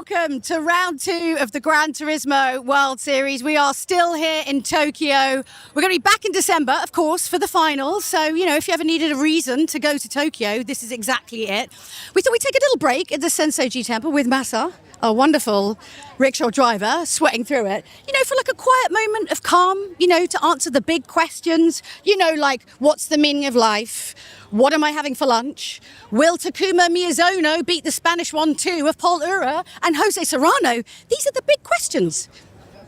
welcome to round 2 of the Gran Turismo World Series. We are still here in Tokyo. We're going to be back in December, of course, for the finals. So, you know, if you ever needed a reason to go to Tokyo, this is exactly it. We thought we'd take a little break at the Sensoji Temple with Masa, our wonderful rickshaw driver, sweating through it, you know, for like a quiet moment of calm, you know, to answer the big questions, you know, like what's the meaning of life? What am I having for lunch? Will Takuma Miyazono beat the Spanish 1-2 of Paul Urra and Jose Serrano? These are the big questions.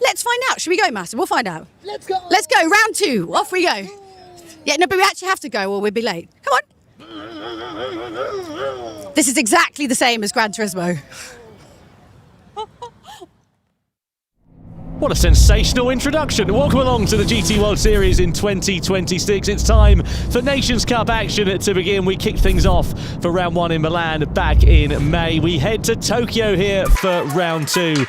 Let's find out. Should we go, Master? We'll find out. Let's go. Let's go. Round 2. Off we go. Yeah, no, but we actually have to go or we'll be late. Come on. This is exactly the same as Gran Turismo. What a sensational introduction. Welcome along to the GT World Series in 2026. It's time for Nations Cup action to begin. We kicked things off for round 1 in Milan back in May. We head to Tokyo here for round 2.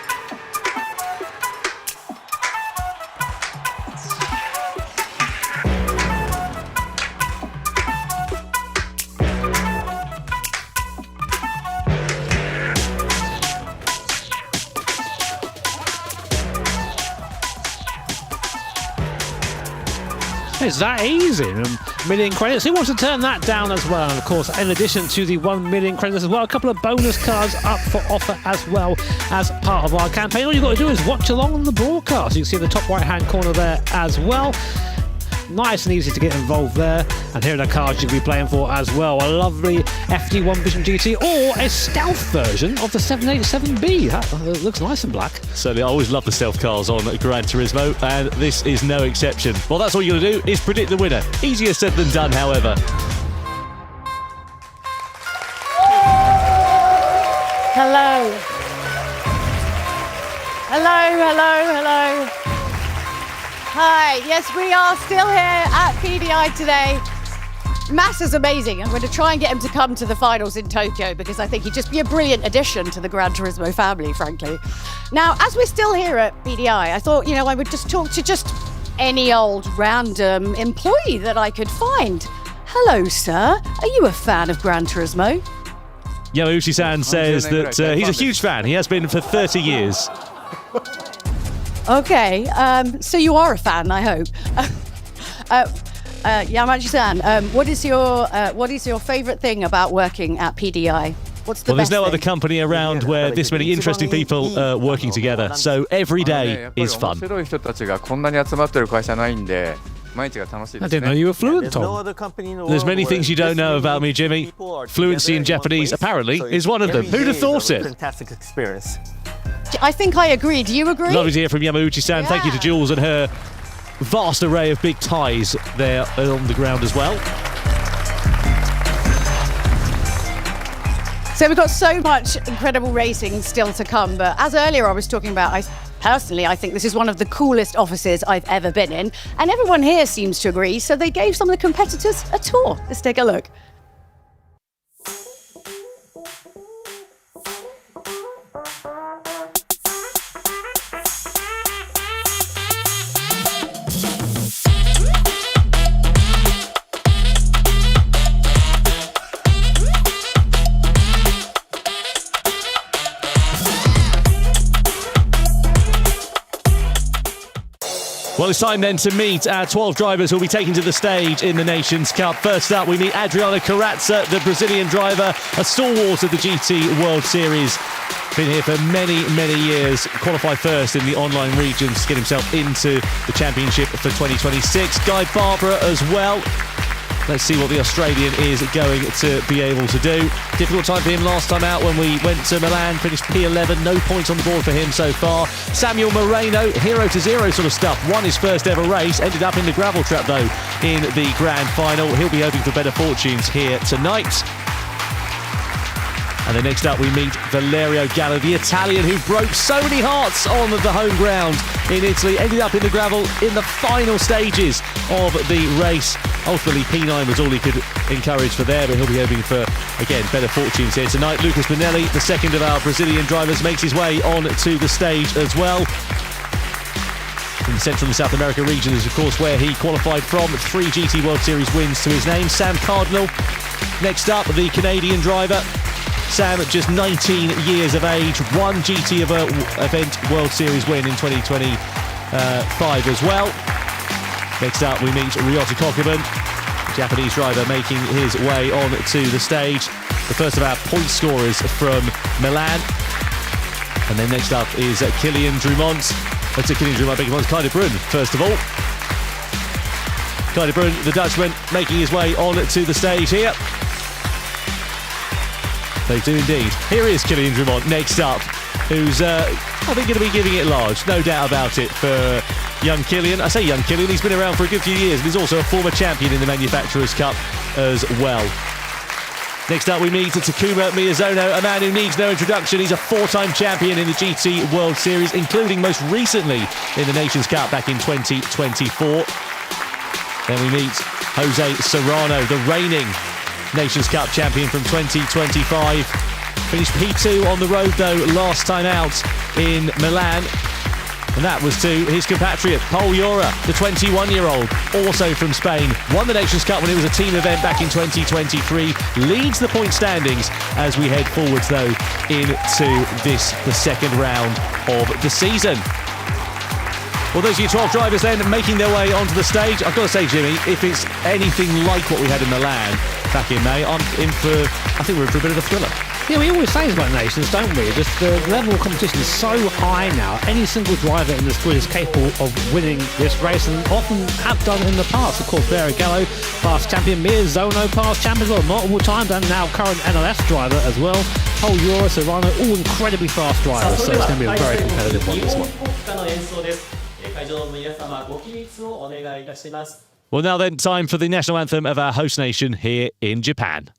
It's that easy. $1 million credits. Who wants to turn that down as well? And of course, in addition to the 1 million credits as well, a couple of bonus cards up for offer as well as part of our campaign. All you've got to do is watch along on the broadcast. You can see in the top right hand corner there as well. Nice and easy to get involved there. And here are the cards you can be playing for as well. A lovely FD1 Vision GT or a stealth version of the 787B. That looks nice and black. Certainly, I always love the stealth cars on Gran Turismo, and this is no exception. Well, that's all you got to do is predict the winner. Easier said than done, however. Hello. Hello. Hi, yes, we are still here at PDI today. Massa's amazing. I'm going to try and get him to come to the finals in Tokyo because I think he'd just be a brilliant addition to the Gran Turismo family, frankly. Now, as we're still here at PDI, I thought, you know, I would just talk to just any old random employee that I could find. Hello, sir. Are you a fan of Gran Turismo? Yamauchi-san says that he's a huge fan. He has been for 30 years. Okay, so you are a fan, I hope. Yamauchi-san, what is your favourite thing about working at PDI? What's the Well, there's best no other thing? company around where this many interesting people are working together, so every day is fun. I didn't know you were fluent, Tom. There's many things you don't know about me, Jimmy. Fluency in Japanese, apparently, is one of them. Who'd have thought it? Fantastic experience. I think I agree. Do you agree? Lovely to hear from Yamauchi-san. Thank you to Jules and her vast array of big ties there on the ground as well. So we've got so much incredible racing still to come, but as earlier I was talking about, I think this is one of the coolest offices I've ever been in, and everyone here seems to agree, so they gave some of the competitors a tour. Let's take a look. Well, it's time then to meet our 12 drivers who will be taken to the stage in the Nations Cup. First up, we meet Adriano Carrazza, the Brazilian driver, a stalwart of the GT World Series. Been here for many, many years. Qualified first in the online regions to get himself into the championship for 2026. Guy Barbara as well. Let's see what the Australian is going to be able to do. Difficult time for him last time out when we went to Milan, finished P11, no points on the board for him so far. Samuel Moreno, hero to zero sort of stuff, won his first ever race, ended up in the gravel trap though in the grand final. He'll be hoping for better fortunes here tonight. And then next up we meet Valerio Gallo, the Italian who broke so many hearts on the home ground in Italy, ended up in the gravel in the final stages of the race. Ultimately P9 was all he could encourage for there, but he'll be hoping for, again, better fortunes here tonight. Lucas Bonelli, the second of our Brazilian drivers, makes his way on to the stage as well. In the Central and South America region is, of course, where he qualified from. 3 GT World Series wins to his name. Sam Cardinal. Next up, the Canadian driver, Sam, just 19 years of age, one GT event World Series win in 2025 as well. Next up, we meet Ryota Kokuman, Japanese driver making his way on to the stage. The first of our point scorers from Milan. And then next up is Kylian Drumont. Kay de Bruin, first of all. Kay de Bruin, the Dutchman, making his way on to the stage here. They do indeed. Here is Kylian Drumont next up, who's, I think, going to be giving it large. No doubt about it for young Kylian. I say young Kylian, he's been around for a good few years, and he's also a former champion in the Manufacturers' Cup as well. Next up, we meet Takuma Miyazono, a man who needs no introduction. He's a four-time champion in the GT World Series, including most recently in the Nations Cup back in 2024. Then we meet Jose Serrano, the reigning Nations Cup champion from 2025. Finished P2 on the road, though, last time out in Milan. And that was to his compatriot, Pol Urra, the 21-year-old, also from Spain. Won the Nations Cup when it was a team event back in 2023. Leads the point standings as we head forwards, though, into the second round of the season. Well, those are your 12 drivers then making their way onto the stage. I've got to say, Jimmy, if it's anything like what we had in Milan back in May, I think we're in for a bit of a thriller. Yeah, we always say this about nations, don't we? Just the level of competition is so high now. Any single driver in this grid is capable of winning this race, and often have done in the past. Of course, Barrichello, past champion, Miyazono, past champion as well, multiple times, and now current NLS driver as well. Pol Urra, Serrano, all incredibly fast drivers, so it's going to be a very competitive one, this one. Well, now then, time for the national anthem of our host nation here in Japan.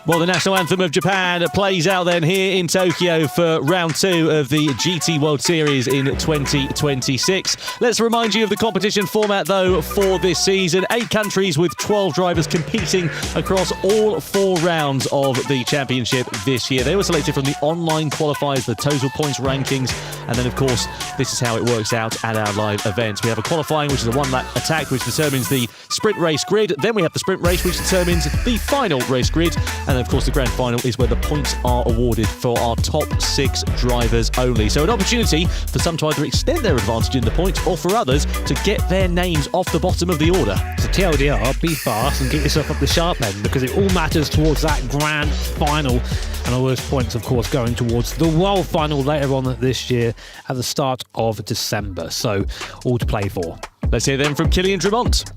Well, the national anthem of Japan plays out then here in Tokyo for round 2 of the GT World Series in 2026. Let's remind you of the competition format, though, for this season. 8 countries with 12 drivers competing across all 4 rounds of the championship this year. They were selected from the online qualifiers, the total points rankings, and then, of course, this is how it works out at our live events. We have a qualifying, which is a one-lap attack, which determines the sprint race grid. Then we have the sprint race, which determines the final race grid. And, of course, the grand final is where the points are awarded for our top 6 drivers only. So an opportunity for some to either extend their advantage in the points or for others to get their names off the bottom of the order. So TLDR, be fast and get yourself up the sharp end, because it all matters towards that grand final. And all those points, of course, going towards the world final later on this year at the start of December. So all to play for. Let's hear then from Kylian Drumont.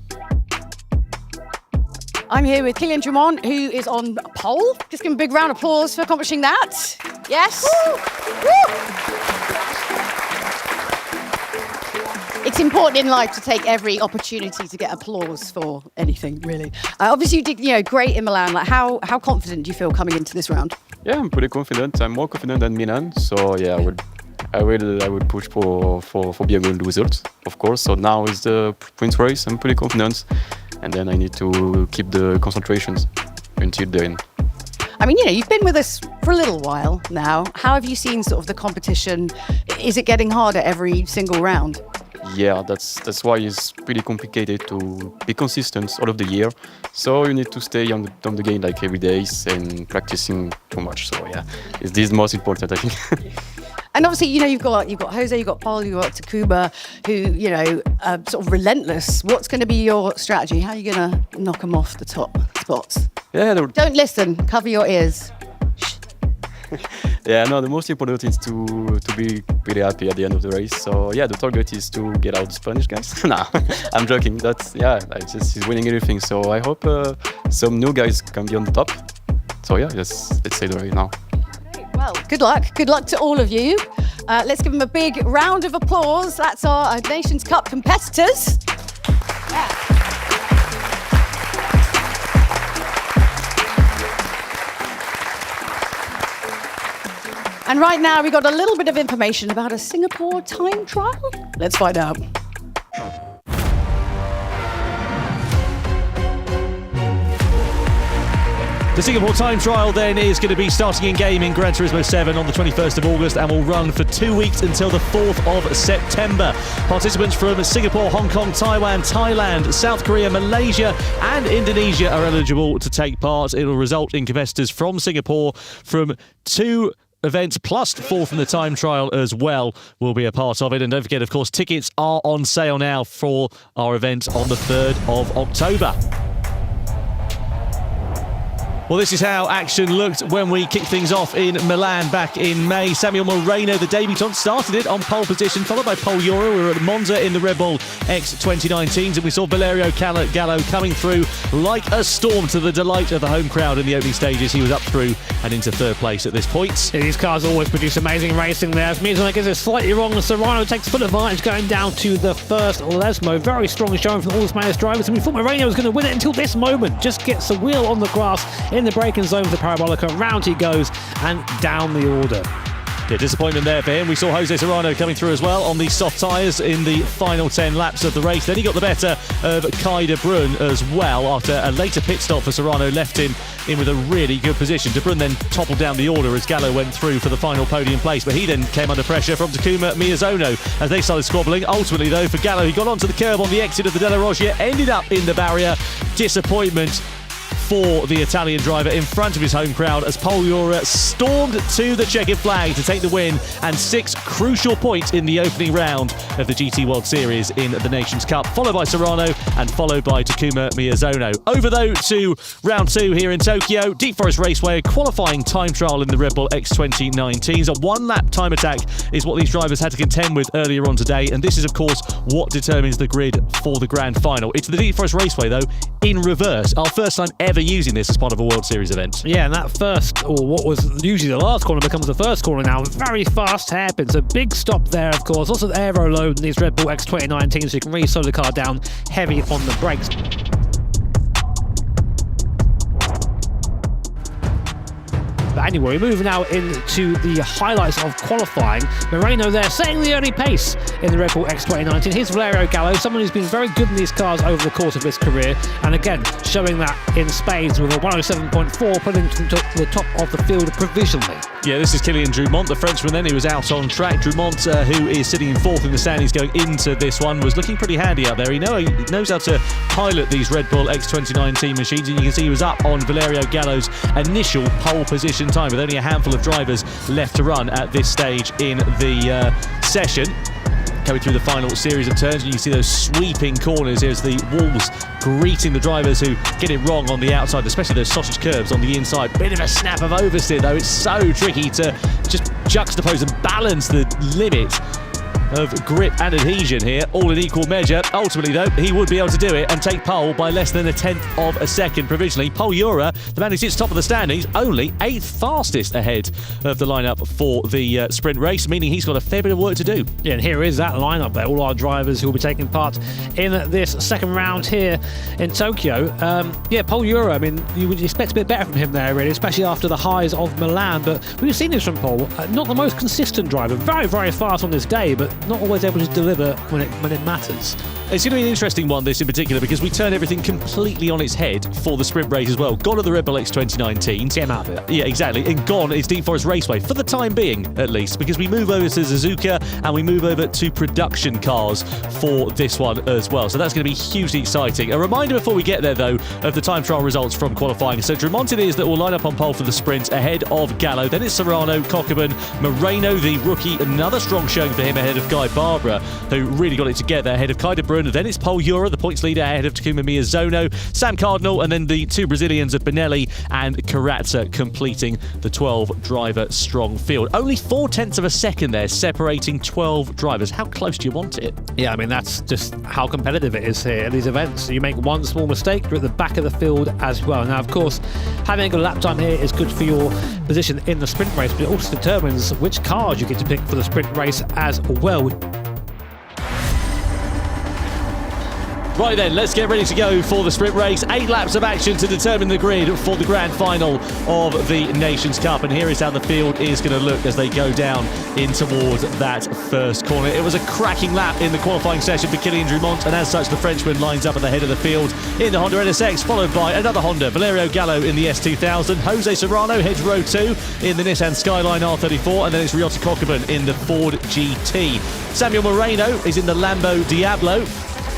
I'm here with Kylian Drumont, who is on pole. Just give him a big round of applause for accomplishing that. Yes. Woo! Woo! It's important in life to take every opportunity to get applause for anything, really. Obviously, you did, great in Milan. Like, how confident do you feel coming into this round? Yeah, I'm pretty confident. I'm more confident than Milan. So yeah, I will push for be a good result, of course. So now is the sprint race. I'm pretty confident. And then I need to keep the concentrations until the end. I mean, you've been with us for a little while now. How have you seen sort of the competition? Is it getting harder every single round? Yeah, that's why it's pretty complicated to be consistent all of the year. So you need to stay on the game like every day and practicing too much. So yeah, this is most important, I think. And obviously, you know, you've got Jose, you've got Paul, you've got Takuma, who, you know, sort of relentless. What's going to be your strategy? How are you going to knock them off the top spots? Yeah, Don't listen. Cover your ears. yeah. No, the most important is to be really happy at the end of the race. So yeah, the target is to get out the Spanish guys. Nah, I'm joking. He's winning everything. So I hope some new guys can be on the top. So yeah, let's say the race now. Well, good luck. Good luck to all of you. Let's give them a big round of applause. That's our Nations Cup competitors. Yeah. And right now, we got a little bit of information about a Singapore time trial. Let's find out. The Singapore time trial then is going to be starting in game in Gran Turismo 7 on the 21st of August and will run for 2 weeks until the 4th of September. Participants from Singapore, Hong Kong, Taiwan, Thailand, South Korea, Malaysia and Indonesia are eligible to take part. It will result in competitors from Singapore from 2 events plus 4 from the time trial as well will be a part of it. And don't forget, of course, tickets are on sale now for our event on the 3rd of October. Well, this is how action looked when we kicked things off in Milan back in May. Samuel Moreno, the debutant, started it on pole position, followed by Paul Urra. We were at Monza in the Red Bull X 2019s, and we saw Valerio Gallo coming through like a storm to the delight of the home crowd in the opening stages. He was up through and into 3rd place at this point. Yeah, these cars always produce amazing racing there. It means when it gets it slightly wrong, Serrano takes full advantage going down to the first Lesmo. Very strong showing from all the Spanish drivers, and we thought Moreno was going to win it until this moment. Just gets a wheel on the grass in the braking zone for the Parabolica. Round he goes and down the order. Yeah, disappointment there for him. We saw Jose Serrano coming through as well on the soft tyres in the final 10 laps of the race. Then he got the better of Kai de Bruyne as well after a later pit stop for Serrano left him in with a really good position. De Bruyne then toppled down the order as Gallo went through for the final podium place, but he then came under pressure from Takuma Miyazono as they started squabbling. Ultimately though, for Gallo, he got onto the curb on the exit of the Della Roggia, ended up in the barrier. Disappointment for the Italian driver in front of his home crowd as Paul Urra stormed to the checkered flag to take the win and 6 crucial points in the opening round of the GT World Series in the Nations Cup, followed by Serrano and followed by Takuma Miyazono. Over though to round 2 here in Tokyo, Deep Forest Raceway, a qualifying time trial in the Red Bull X 2019s. A 1-lap time attack is what these drivers had to contend with earlier on today, and this is of course what determines the grid for the grand final. It's the Deep Forest Raceway though in reverse, our first time ever using this as part of a World Series event. Yeah, and that first, or what was usually the last corner, becomes the first corner now. Very fast hairpins. A big stop there, of course. Lots of aero load in these Red Bull X 2019, so you can really slow the car down heavy on the brakes. But anyway, we're moving now into the highlights of qualifying. Moreno there setting the early pace in the Red Bull X 2019. Here's Valerio Gallo, someone who's been very good in these cars over the course of his career, and again showing that in spades with a 107.4, putting him to the top of the field provisionally. Yeah, this is Kylian Drumont, the Frenchman then, who was out on track. Drumont, who is sitting in 4th in the standings going into this one, was looking pretty handy out there. He knows how to pilot these Red Bull X 2019 machines, and you can see he was up on Valerio Gallo's initial pole position time with only a handful of drivers left to run at this stage in the session. Coming through the final series of turns, and you see those sweeping corners. Here's the walls greeting the drivers who get it wrong on the outside, especially those sausage curbs on the inside. Bit of a snap of oversteer though. It's so tricky to just juxtapose and balance the limit of grip and adhesion here, all in equal measure. Ultimately though, he would be able to do it and take pole by less than 1/10 of a second provisionally. Paul Urra, the man who sits top of the standings, only 8th fastest ahead of the lineup for the sprint race, meaning he's got a fair bit of work to do. Yeah, and here is that lineup there, all our drivers who will be taking part in this second round here in Tokyo. Yeah, Paul Urra, I mean, you would expect a bit better from him there really, especially after the highs of Milan, but we've seen this from Paul. Not the most consistent driver, very, very fast on this day, but not always able to deliver when it matters. It's going to be an interesting one, this in particular, because we turn everything completely on its head for the sprint race as well. Gone are the Red Bull X 2019. Get him out of it. Yeah, exactly. And gone is Deep Forest Raceway, for the time being, at least, because we move over to Suzuka and we move over to production cars for this one as well. So that's going to be hugely exciting. A reminder before we get there, though, of the time trial results from qualifying. So Drummond it is that will line up on pole for the sprint ahead of Gallo. Then it's Serrano, Cockburn, Moreno, the rookie. Another strong showing for him ahead of Guy Barbara, who really got it together ahead of Kai de Bruyne. Then it's Paul Urra, the points leader ahead of Takuma Miyazono, Sam Cardinal, and then the two Brazilians of Benelli and Carazza completing the 12-driver strong field. Only 0.4 of a second there separating 12 drivers. How close do you want it? Yeah, I mean, that's just how competitive it is here at these events. You make one small mistake, you're at the back of the field as well. Now, of course, having a good lap time here is good for your position in the sprint race, but it also determines which cars you get to pick for the sprint race as well. Right then, let's get ready to go for the sprint race. 8 laps of action to determine the grid for the grand final of the Nations Cup. And here is how the field is going to look as they go down in towards that first corner. It was a cracking lap in the qualifying session for Kylian Drumont, and as such, the Frenchman lines up at the head of the field in the Honda NSX, followed by another Honda, Valerio Gallo in the S2000, Jose Serrano heads row 2 in the Nissan Skyline R34, and then it's Ryota Cockburn in the Ford GT. Samuel Moreno is in the Lambo Diablo.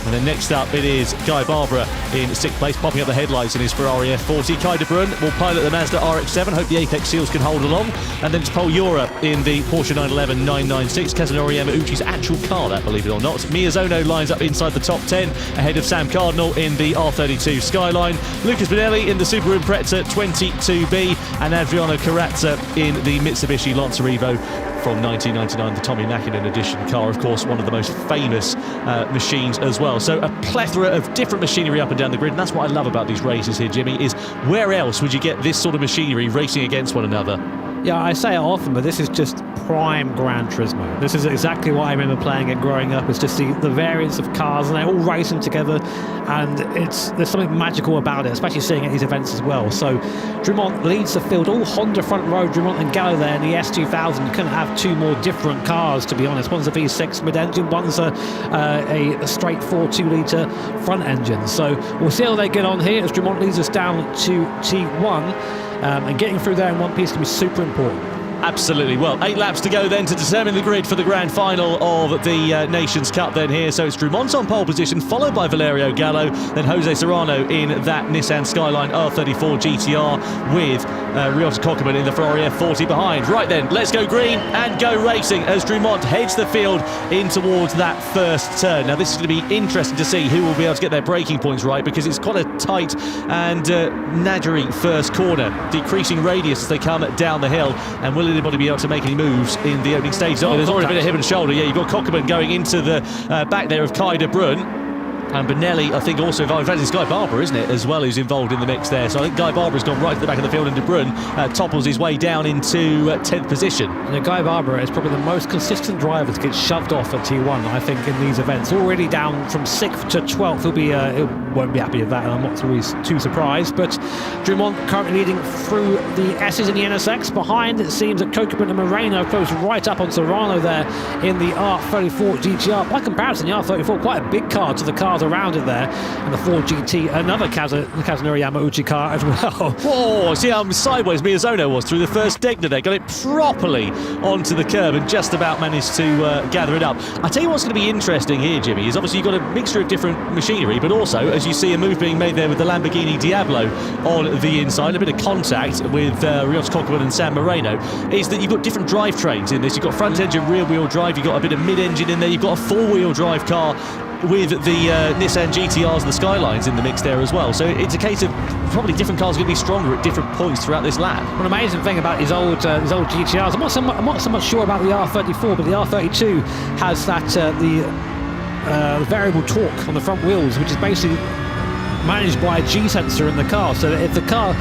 And then next up it is Guy Barbara in 6th place, popping up the headlights in his Ferrari F40. Kai de Bruyne will pilot the Mazda RX-7. Hope the Apex Seals can hold along. And then it's Paul Urra in the Porsche 911 996. Kazunori Yamauchi's actual car, that, believe it or not. Miyazono lines up inside the top 10 ahead of Sam Cardinal in the R32 Skyline. Lucas Benelli in the Subaru Impreza 22B. And Adriano Carazza in the Mitsubishi Lancer Evo from 1999, the Tommy Mackinnon edition car, of course, one of the most famous machines as well. So a plethora of different machinery up and down the grid, and that's what I love about these races here, Jimmy, is where else would you get this sort of machinery racing against one another? Yeah, I say it often, but this is just prime Gran Turismo. This is exactly what I remember playing it growing up. It's just the variants of cars, and they're all racing together, and there's something magical about it, especially seeing at these events as well. So Drumont leads the field, all Honda front row, Drumont and Gallo there in the S2000. You couldn't have two more different cars, to be honest. One's a V6 mid-engine, one's a straight 4.2-litre front engine. So we'll see how they get on here as Drumont leads us down to T1. And getting through there in one piece can be super important. Absolutely. Well, 8 laps to go then to determine the grid for the grand final of the Nations Cup then here. So it's Drumont on pole position, followed by Valerio Gallo, then Jose Serrano in that Nissan Skyline R34 GTR with Ryota Cockburn in the Ferrari F40 behind. Right then, let's go green and go racing as Drumont heads the field in towards that first turn. Now, this is going to be interesting to see who will be able to get their braking points right, because it's quite a tight and nadgery first corner, decreasing radius as they come down the hill. And will anybody be able to make any moves in the opening stage? Oh, there's already a bit of hip and shoulder. Yeah, you've got Cockburn going into the back there of Kai de Bruyne. And Benelli, I think, also involved. In fact, it's Guy Barbara, isn't it, as well, who's involved in the mix there. So I think Guy Barbara's gone right to the back of the field, and de Bruyne topples his way down into 10th position. Guy Barbara is probably the most consistent driver to get shoved off at T1, I think, in these events. Already down from 6th to 12th. He won't be happy with that, and I'm not always too surprised. But Drumont currently leading through the S's in the NSX. Behind, it seems that Cockburn and Moreno close right up on Serrano there in the R34 GTR. By comparison, the R34, quite a big car to the cars around it there, and the Ford GT, another Kazunori Yamauchi car as well. Oh, see how sideways Miyazono was through the first Degner there, got it properly onto the curb and just about managed to gather it up. I tell you what's going to be interesting here, Jimmy, is obviously you've got a mixture of different machinery, but also, as you see a move being made there with the Lamborghini Diablo on the inside, a bit of contact with Ryota Cockburn and Sam Moreno, is that you've got different drivetrains in this. You've got front engine, rear wheel drive, you've got a bit of mid-engine in there, you've got a four-wheel drive car with the Nissan GTRs and the Skylines in the mix there as well. So it's a case of probably different cars are going to be stronger at different points throughout this lap. One amazing thing about these old GTRs, I'm not so much sure about the R34, but the R32 has that the variable torque on the front wheels, which is basically managed by a G-sensor in the car. So that if the car,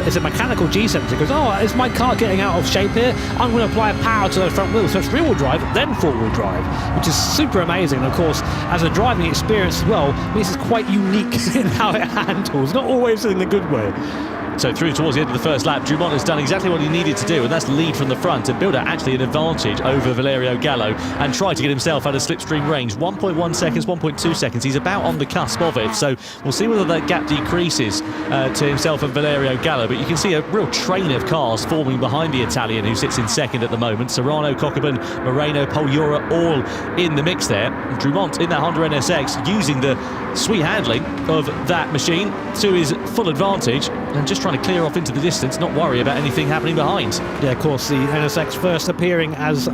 it's a mechanical G-sensor, goes, oh, is my car getting out of shape here? I'm going to apply power to the front wheels. So it's rear-wheel drive, then four-wheel drive, which is super amazing. And of course, as a driving experience as well, this is quite unique in how it handles, not always in a good way. So through towards the end of the first lap, Dumont has done exactly what he needed to do, and that's lead from the front and build out actually an advantage over Valerio Gallo and try to get himself out of slipstream range. 1.1 seconds, 1.2 seconds. He's about on the cusp of it, so we'll see whether that gap decreases to himself and Valerio Gallo. But you can see a real train of cars forming behind the Italian, who sits in second at the moment. Serrano, Cockburn, Moreno, Paul Urra all in the mix there. Dumont in that Honda NSX using the sweet handling of that machine to his full advantage and just trying to clear off into the distance, not worry about anything happening behind. Yeah, of course, the NSX first appearing as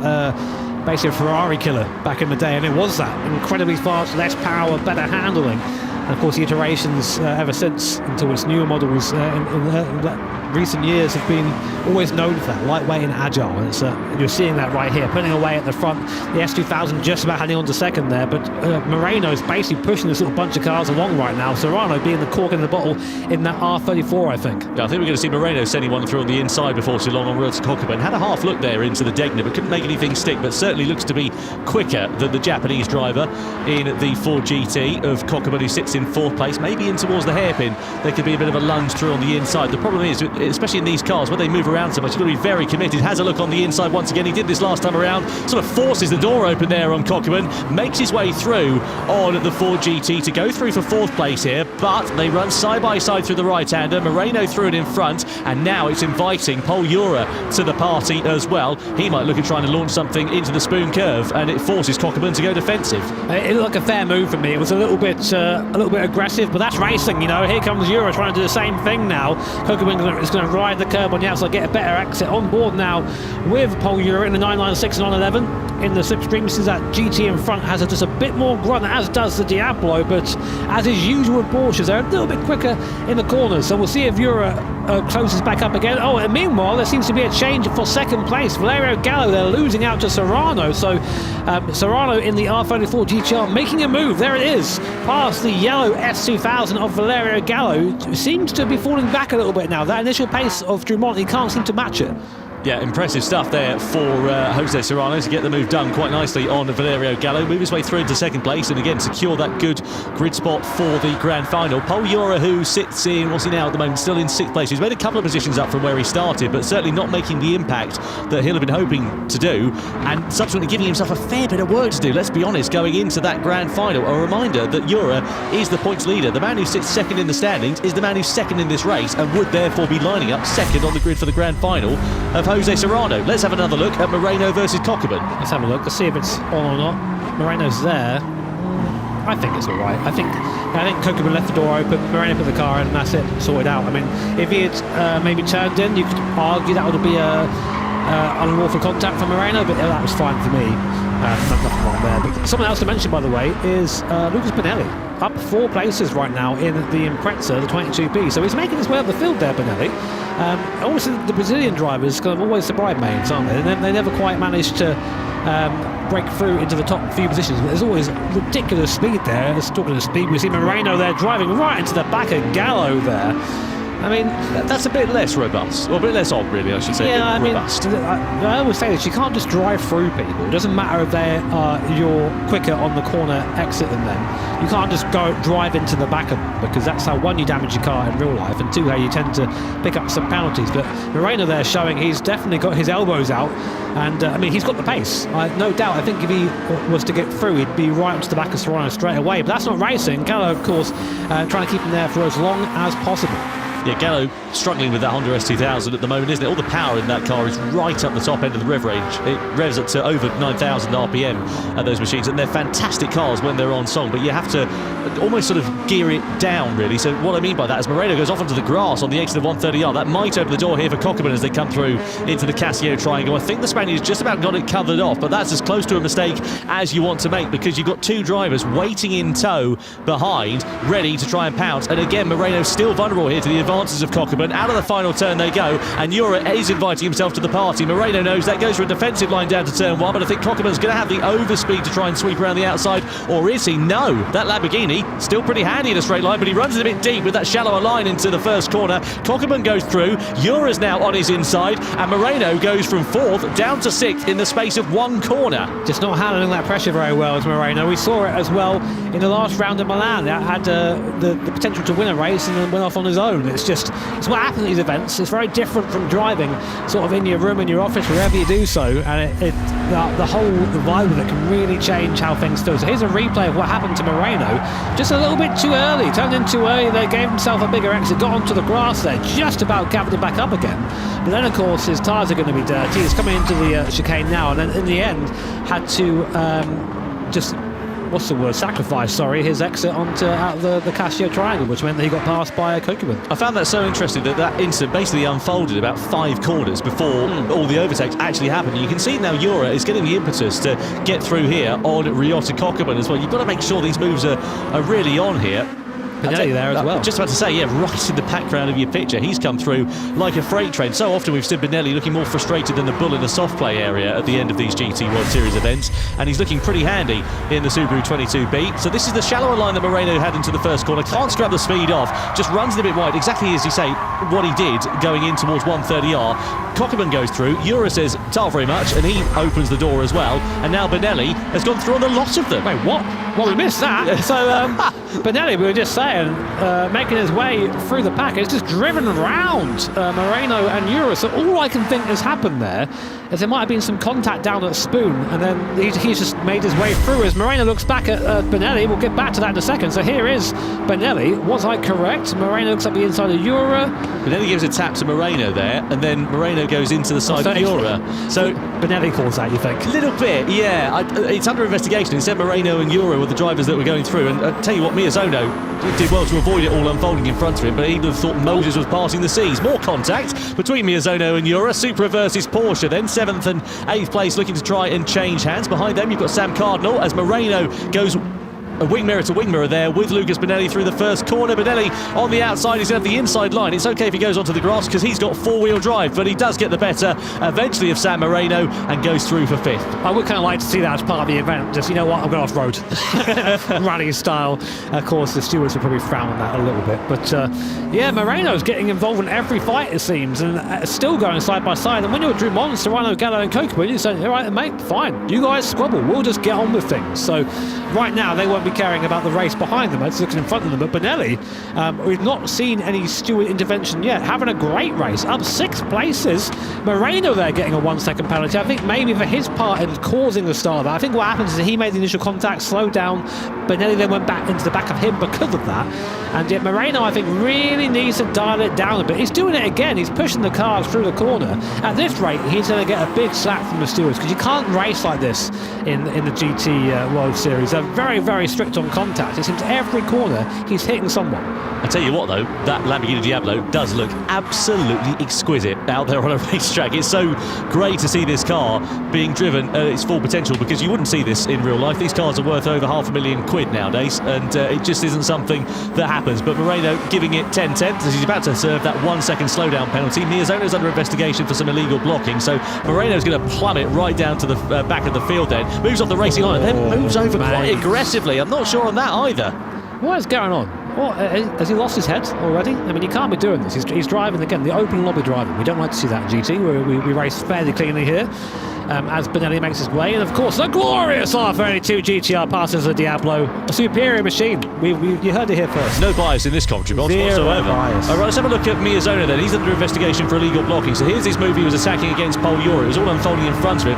basically a Ferrari killer back in the day, and it was that. Incredibly fast, less power, better handling. And of course, the iterations ever since into its newer models in recent years have been always known for that, lightweight and agile. And it's, you're seeing that right here, pulling away at the front. The S2000 just about heading on to second there, but Moreno's basically pushing this little bunch of cars along right now. Serrano being the cork in the bottle in that R34, I think. Yeah, I think we're going to see Moreno sending one through on the inside before too long on road to Cockburn. Had a half look there into the Degner, but couldn't make anything stick, but certainly looks to be quicker than the Japanese driver in the Ford GT of Cockburn, who sits in fourth place, maybe in towards the hairpin. There could be a bit of a lunge through on the inside. The problem is, especially in these cars, where they move around so much, you've got to be very committed. Has a look on the inside once again. He did this last time around, sort of forces the door open there on Cockburn, makes his way through on the Ford GT to go through for fourth place here, but they run side by side through the right-hander. Moreno threw it in front, and now it's inviting Paul Urra to the party as well. He might look at trying to launch something into the spoon curve, and it forces Cockburn to go defensive. It looked like a fair move for me. It was a little bit aggressive, but that's racing, you know. Here comes Urra trying to do the same thing now. Cockburn is going to ride the curb on the outside, get a better exit on board now with Paul Urra in the 996 and on 11 in the slipstream. This is that GT in front has just a bit more grunt, as does the Diablo, but as is usual with Porsches, they're a little bit quicker in the corners. So we'll see if Urra closes back up again. Oh, and meanwhile, there seems to be a change for second place. Valerio Gallo, they're losing out to Serrano. So Serrano in the R34 GTR making a move. There it is, past the yellow S2000 of Valerio Gallo. Seems to be falling back a little bit now. That initial pace of Dumont, he can't seem to match it. Yeah, impressive stuff there for Jose Serrano to get the move done quite nicely on Valerio Gallo, move his way through into second place and again secure that good grid spot for the grand final. Paul Urra, who sits in, what's he now at the moment, still in sixth place. He's made a couple of positions up from where he started, but certainly not making the impact that he'll have been hoping to do, and subsequently giving himself a fair bit of work to do, let's be honest, going into that grand final. A reminder that Urra is the points leader. The man who sits second in the standings is the man who's second in this race and would therefore be lining up second on the grid for the grand final of Jose Serrano. Let's have another look at Moreno versus Cockburn. Let's have a look to see if it's on or not. Moreno's there. I think it's all right. I think Cockburn left the door open, Moreno put the car in, and that's it, sorted out. I mean, if he had maybe turned in, you could argue that would be unlawful contact for Moreno, but that was fine for me. Nothing wrong there. But someone else to mention, by the way, is Lucas Benelli, up 4 places right now in the Impreza, the 22B. So he's making his way up the field there, Benelli. Also, the Brazilian drivers kind of always the bridesmaids, aren't they? They never quite manage to break through into the top few positions, but there's always ridiculous speed there. Let's talk of speed. We see Moreno there driving right into the back of Gallo there. I mean, that's a bit less robust, or a bit less odd, really, I should say. Yeah, I mean, robust. I always say this, you can't just drive through people. It doesn't matter if you're quicker on the corner exit than them. You can't just go drive into the back of them, because that's how, one, you damage your car in real life, and two, how you tend to pick up some penalties. But Moreno there showing he's definitely got his elbows out, and I mean, he's got the pace. No doubt, I think if he was to get through, he'd be right onto the back of Serrano straight away. But that's not racing. Gallo, of course, trying to keep him there for as long as possible. Yeah, Gallo struggling with that Honda S2000 at the moment, isn't it? All the power in that car is right up the top end of the rev range. It revs up to over 9,000 RPM at those machines, and they're fantastic cars when they're on song, but you have to almost sort of gear it down, really. So what I mean by that is Moreno goes off onto the grass on the exit of 130R. That might open the door here for Cockburn as they come through into the Casio triangle. I think the Spaniard's just about got it covered off, but that's as close to a mistake as you want to make, because you've got 2 drivers waiting in tow behind, ready to try and pounce. And again, Moreno's still vulnerable here to the advances of Cockburn. Out of the final turn they go, and Urra is inviting himself to the party. Moreno knows that goes for a defensive line down to turn 1, but I think Cockburn's going to have the overspeed to try and sweep around the outside, or is he? No, that Lamborghini still pretty handy in a straight line, but he runs it a bit deep with that shallower line into the first corner. Cockburn goes through, Urra's now on his inside, and Moreno goes from 4th down to 6th in the space of 1 corner. Just not handling that pressure very well as Moreno. We saw it as well in the last round of Milan. That had the potential to win a race and then went off on his own. It's what happens at these events. It's very different from driving sort of in your room, in your office, wherever you do so, and the vibe of it can really change how things feel. So here's a replay of what happened to Moreno. Just a little bit too early, turned in too early. They gave himself a bigger exit, got onto the grass there, just about gathered it back up again. But then, of course, his tyres are going to be dirty. He's coming into the chicane now, and then in the end had to sacrifice his exit onto out of the Casio triangle, which meant that he got passed by Kokuman. I found that so interesting that incident basically unfolded about 5 corners before all the overtakes actually happened. You can see now Urra is getting the impetus to get through here on Ryota Kokuman as well. You've got to make sure these moves are really on here. Benelli there as well. Just about to say, right in the background of your picture. He's come through like a freight train. So often we've seen Benelli looking more frustrated than the bull in the soft play area at the end of these GT World Series events, and he's looking pretty handy in the Subaru 22B. So this is the shallower line that Moreno had into the first corner. Can't scrap the speed off, just runs it a bit wide, exactly as you say, what he did going in towards 130R. Kokuman goes through, Urra says, "Ta very much," and he opens the door as well. And now Benelli has gone through on a lot of them. Wait, what? Well, we missed that. So Benelli, we were just saying, making his way through the pack. It's just driven around Moreno and Urra. So all I can think has happened there is there might have been some contact down at Spoon, and then he's just made his way through. As Moreno looks back at Benelli, we'll get back to that in a second. So here is Benelli. Was I correct? Moreno looks up the inside of Urra. Benelli gives a tap to Moreno there, and then Moreno goes into the side of Urra. So Benelli calls that, you think? A little bit, yeah. It's under investigation. It said Moreno and Urra were the drivers that were going through, and I tell you what, Miyazono did well to avoid it all unfolding in front of him, but he would have thought Moses was passing the seas. More contact between Miyazono and Urra. Supra versus Porsche then, 7th and 8th place, looking to try and change hands. Behind them you've got Sam Cardinal as Moreno goes a wing mirror to wing mirror there with Lucas Benelli through the first corner. Benelli on the outside, he's going to have the inside line. It's okay if he goes onto the grass because he's got 4-wheel drive, but he does get the better eventually of Sam Moreno and goes through for 5th. I would kind of like to see that as part of the event. Just, you know what, I'm going off-road. Rally style. Of course, the stewards would probably frown on that a little bit. But yeah, Moreno's getting involved in every fight, it seems, and still going side by side. And when you're Drummond, Serrano, Gallo and Kokuman, you're saying, all right, mate, fine. You guys squabble. We'll just get on with things. So right now, they won't be caring about the race behind them. It's looking in front of them. But Benelli, we've not seen any steward intervention yet. Having a great race, up 6 places. Moreno there getting a 1-second penalty. I think maybe for his part in causing the start of that. I think what happens is he made the initial contact, slowed down. Benelli then went back into the back of him because of that. And yet Moreno, I think, really needs to dial it down a bit. He's doing it again. He's pushing the cars through the corner. At this rate, he's going to get a big slap from the stewards because you can't race like this in the GT World Series. They're very, very strict on contact. It seems every corner he's hitting someone. I tell you what though, that Lamborghini Diablo does look absolutely exquisite out there on a racetrack. It's so great to see this car being driven at its full potential because you wouldn't see this in real life. These cars are worth over £500,000 nowadays, and it just isn't something that happens. But Moreno giving it 10/10 as he's about to serve that 1-second slowdown penalty. Miyazono's under investigation for some illegal blocking, so Moreno's going to plummet right down to the back of the field then. Moves off the racing line and then moves over quite aggressively. I'm not sure on that either. What is going on? What, has he lost his head already? I mean, he can't be doing this. He's driving, again, the open lobby driving. We don't like to see that in GT. We race fairly cleanly here as Benelli makes his way. And, of course, the glorious R32 GTR passes the Diablo. A superior machine. You heard it here first. No bias in this commentary box whatsoever. All right, let's have a look at Miyazono then. He's under investigation for illegal blocking. So here's his move. He was attacking against Paul Urra. It was all unfolding in front of him.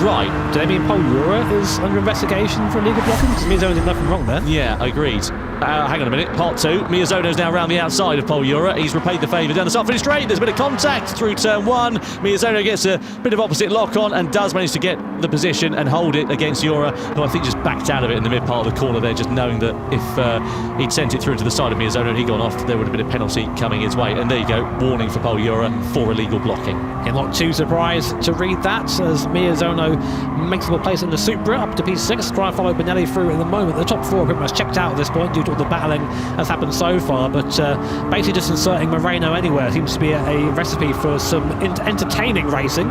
Right. Do they mean Paul Urra is under investigation for illegal blocking? Because Miyazono did nothing wrong there. Yeah, agreed. Hang on a minute. Part 2. Miyazono's now around the outside of Paul Urra. He's repaid the favour down the start finish straight. There's a bit of contact through turn 1. Miyazono gets a bit of opposite lock on and does manage to get the position and hold it against Urra, who I think just backed out of it in the mid part of the corner there, just knowing that if he'd sent it through to the side of Miyazono and he'd gone off, there would have been a penalty coming his way. And there you go, warning for Paul Urra for illegal blocking. You're not too surprised to read that as Miyazono makes a place in the Supra up to P6. Try and follow Benelli through in the moment. The top 4 are pretty much checked out at this point due to all the battling that's happened so far, but basically just inserting Moreno anywhere seems to be a recipe for some entertaining racing.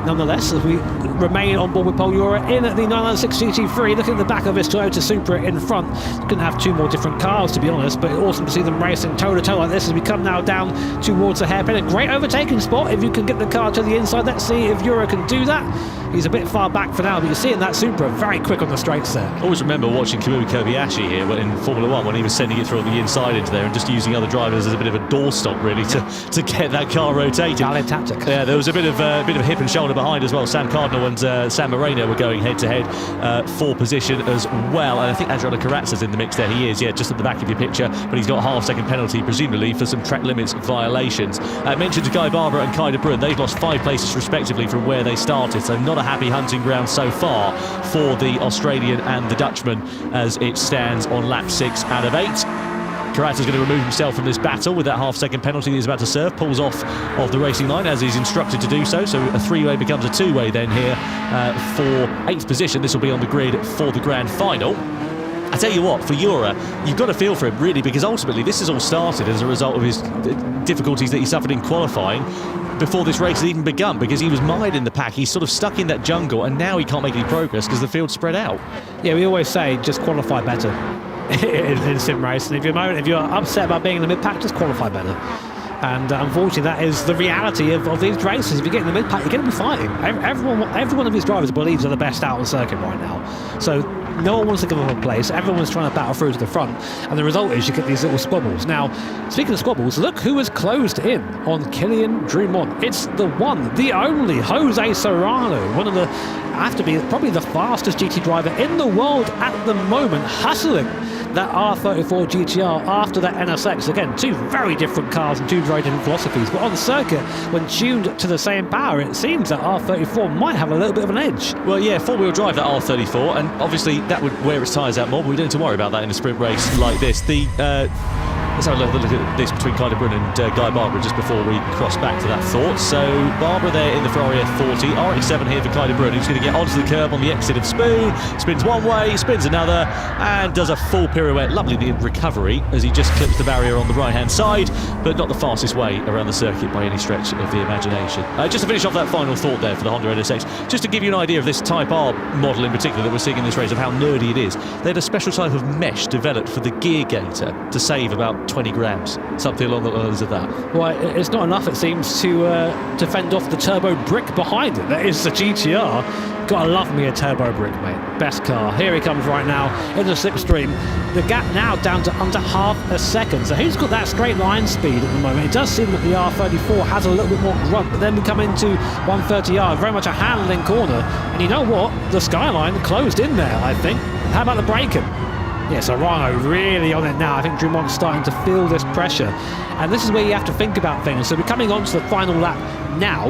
Nonetheless, as we remain on board with Paul Urra in at the 996 GT3, looking at the back of his Toyota Supra in front. Couldn't have 2 more different cars, to be honest, but awesome to see them racing toe-to-toe like this as we come now down towards the hairpin. A great overtaking spot if you can get the car to the inside. Let's see if Urra can do that. He's a bit far back for now, but you're seeing that Supra very quick on the straights there. Always remember watching Kamui Kobayashi here in Formula 1 when he was sending it through on the inside into there and just using other drivers as a bit of a doorstop, really, to get that car rotated. Valid tactic. Yeah, there was a bit of hip and shoulder behind as well. Sam Cardinal and Sam Moreno were going head-to-head for position as well. And I think Adriano Carrazza's in the mix there. He is, just at the back of your picture, but he's got a half-second penalty, presumably for some track limits violations. Mentioned to Guy Barber and Kai de Bruyne, they've lost 5 places respectively from where they started, so not a happy hunting ground so far for the Australian and the Dutchman as it stands on lap 6 out of 8. Carrazza's going to remove himself from this battle with that half-second penalty he's about to serve. Pulls off of the racing line as he's instructed to do so. So a 3-way becomes a 2-way then here for 8th position. This will be on the grid for the grand final. I tell you what, for Urra, you've got to feel for him, really, because ultimately this has all started as a result of his difficulties that he suffered in qualifying before this race had even begun, because he was mired in the pack. He's sort of stuck in that jungle, and now he can't make any progress because the field's spread out. Yeah, we always say just qualify better in sim racing. If you're upset about being in the mid-pack, just qualify better. And unfortunately, that is the reality of these races. If you get in the mid-pack, you're going to be fighting. Every one of these drivers believes they're the best out on the circuit right now. So no one wants to give up a place. Everyone's trying to battle through to the front. And the result is you get these little squabbles. Now, speaking of squabbles, look who has closed in on Kylian Drumont. It's the one, the only Jose Serrano, one of the, have to be probably the fastest GT driver in the world at the moment, hustling that R34 GTR after that NSX. Again, 2 very different cars and 2 very different philosophies, but on the circuit, when tuned to the same power, it seems that R34 might have a little bit of an edge. Well, yeah, 4-wheel drive, that R34, and obviously that would wear its tyres out more, but we don't have to worry about that in a sprint race like this. Let's have a look at this between Kai de Bruyne and Guy Barber just before we cross back to that thought. So Barber there in the Ferrari F40, RX7 here for Kai de Bruyne, who's going to get onto the curb on the exit of Spoon, spins one way, spins another, and does a full pirouette. Lovely the recovery as he just clips the barrier on the right-hand side, but not the fastest way around the circuit by any stretch of the imagination. Just to finish off that final thought there for the Honda NSX, just to give you an idea of this Type R model in particular that we're seeing in this race, of how nerdy it is. They had a special type of mesh developed for the gear gator to save about 20 grams, something along the lines of that. Well, it's not enough, it seems, to fend off the turbo brick behind it. That is the GTR. Gotta love me a turbo brick, mate. Best car. Here he comes right now in the slipstream. The gap now down to under half a second. So who's got that straight line speed at the moment? It does seem that the R34 has a little bit more grunt, but then we come into 130R, very much a handling corner. And you know what? The skyline closed in there, I think. How about the braking? Yeah, Serrano really on it now. I think Drumont's starting to feel this pressure. And this is where you have to think about things. So we're coming on to the final lap now.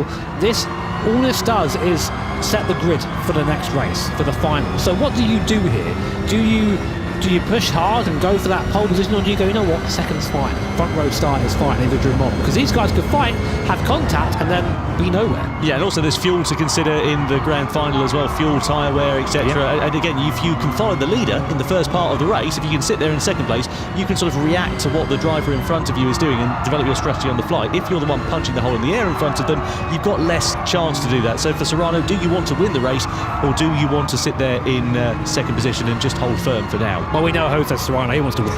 All this does is set the grid for the next race, for the final. So what do you do here? Do you push hard and go for that pole position, or do you go, you know what, second's fine, front row start is fine, leave a Drumont? Because these guys could fight, have contact, and then be nowhere. Yeah, and also there's fuel to consider in the grand final as well, fuel, tyre wear, etc. Yep. And again, if you can follow the leader in the first part of the race, if you can sit there in second place, you can sort of react to what the driver in front of you is doing and develop your strategy on the fly. If you're the one punching the hole in the air in front of them, you've got less chance to do that. So for Serrano, do you want to win the race, or do you want to sit there in second position and just hold firm for now? Well, we know Jose Serrano, he wants to win.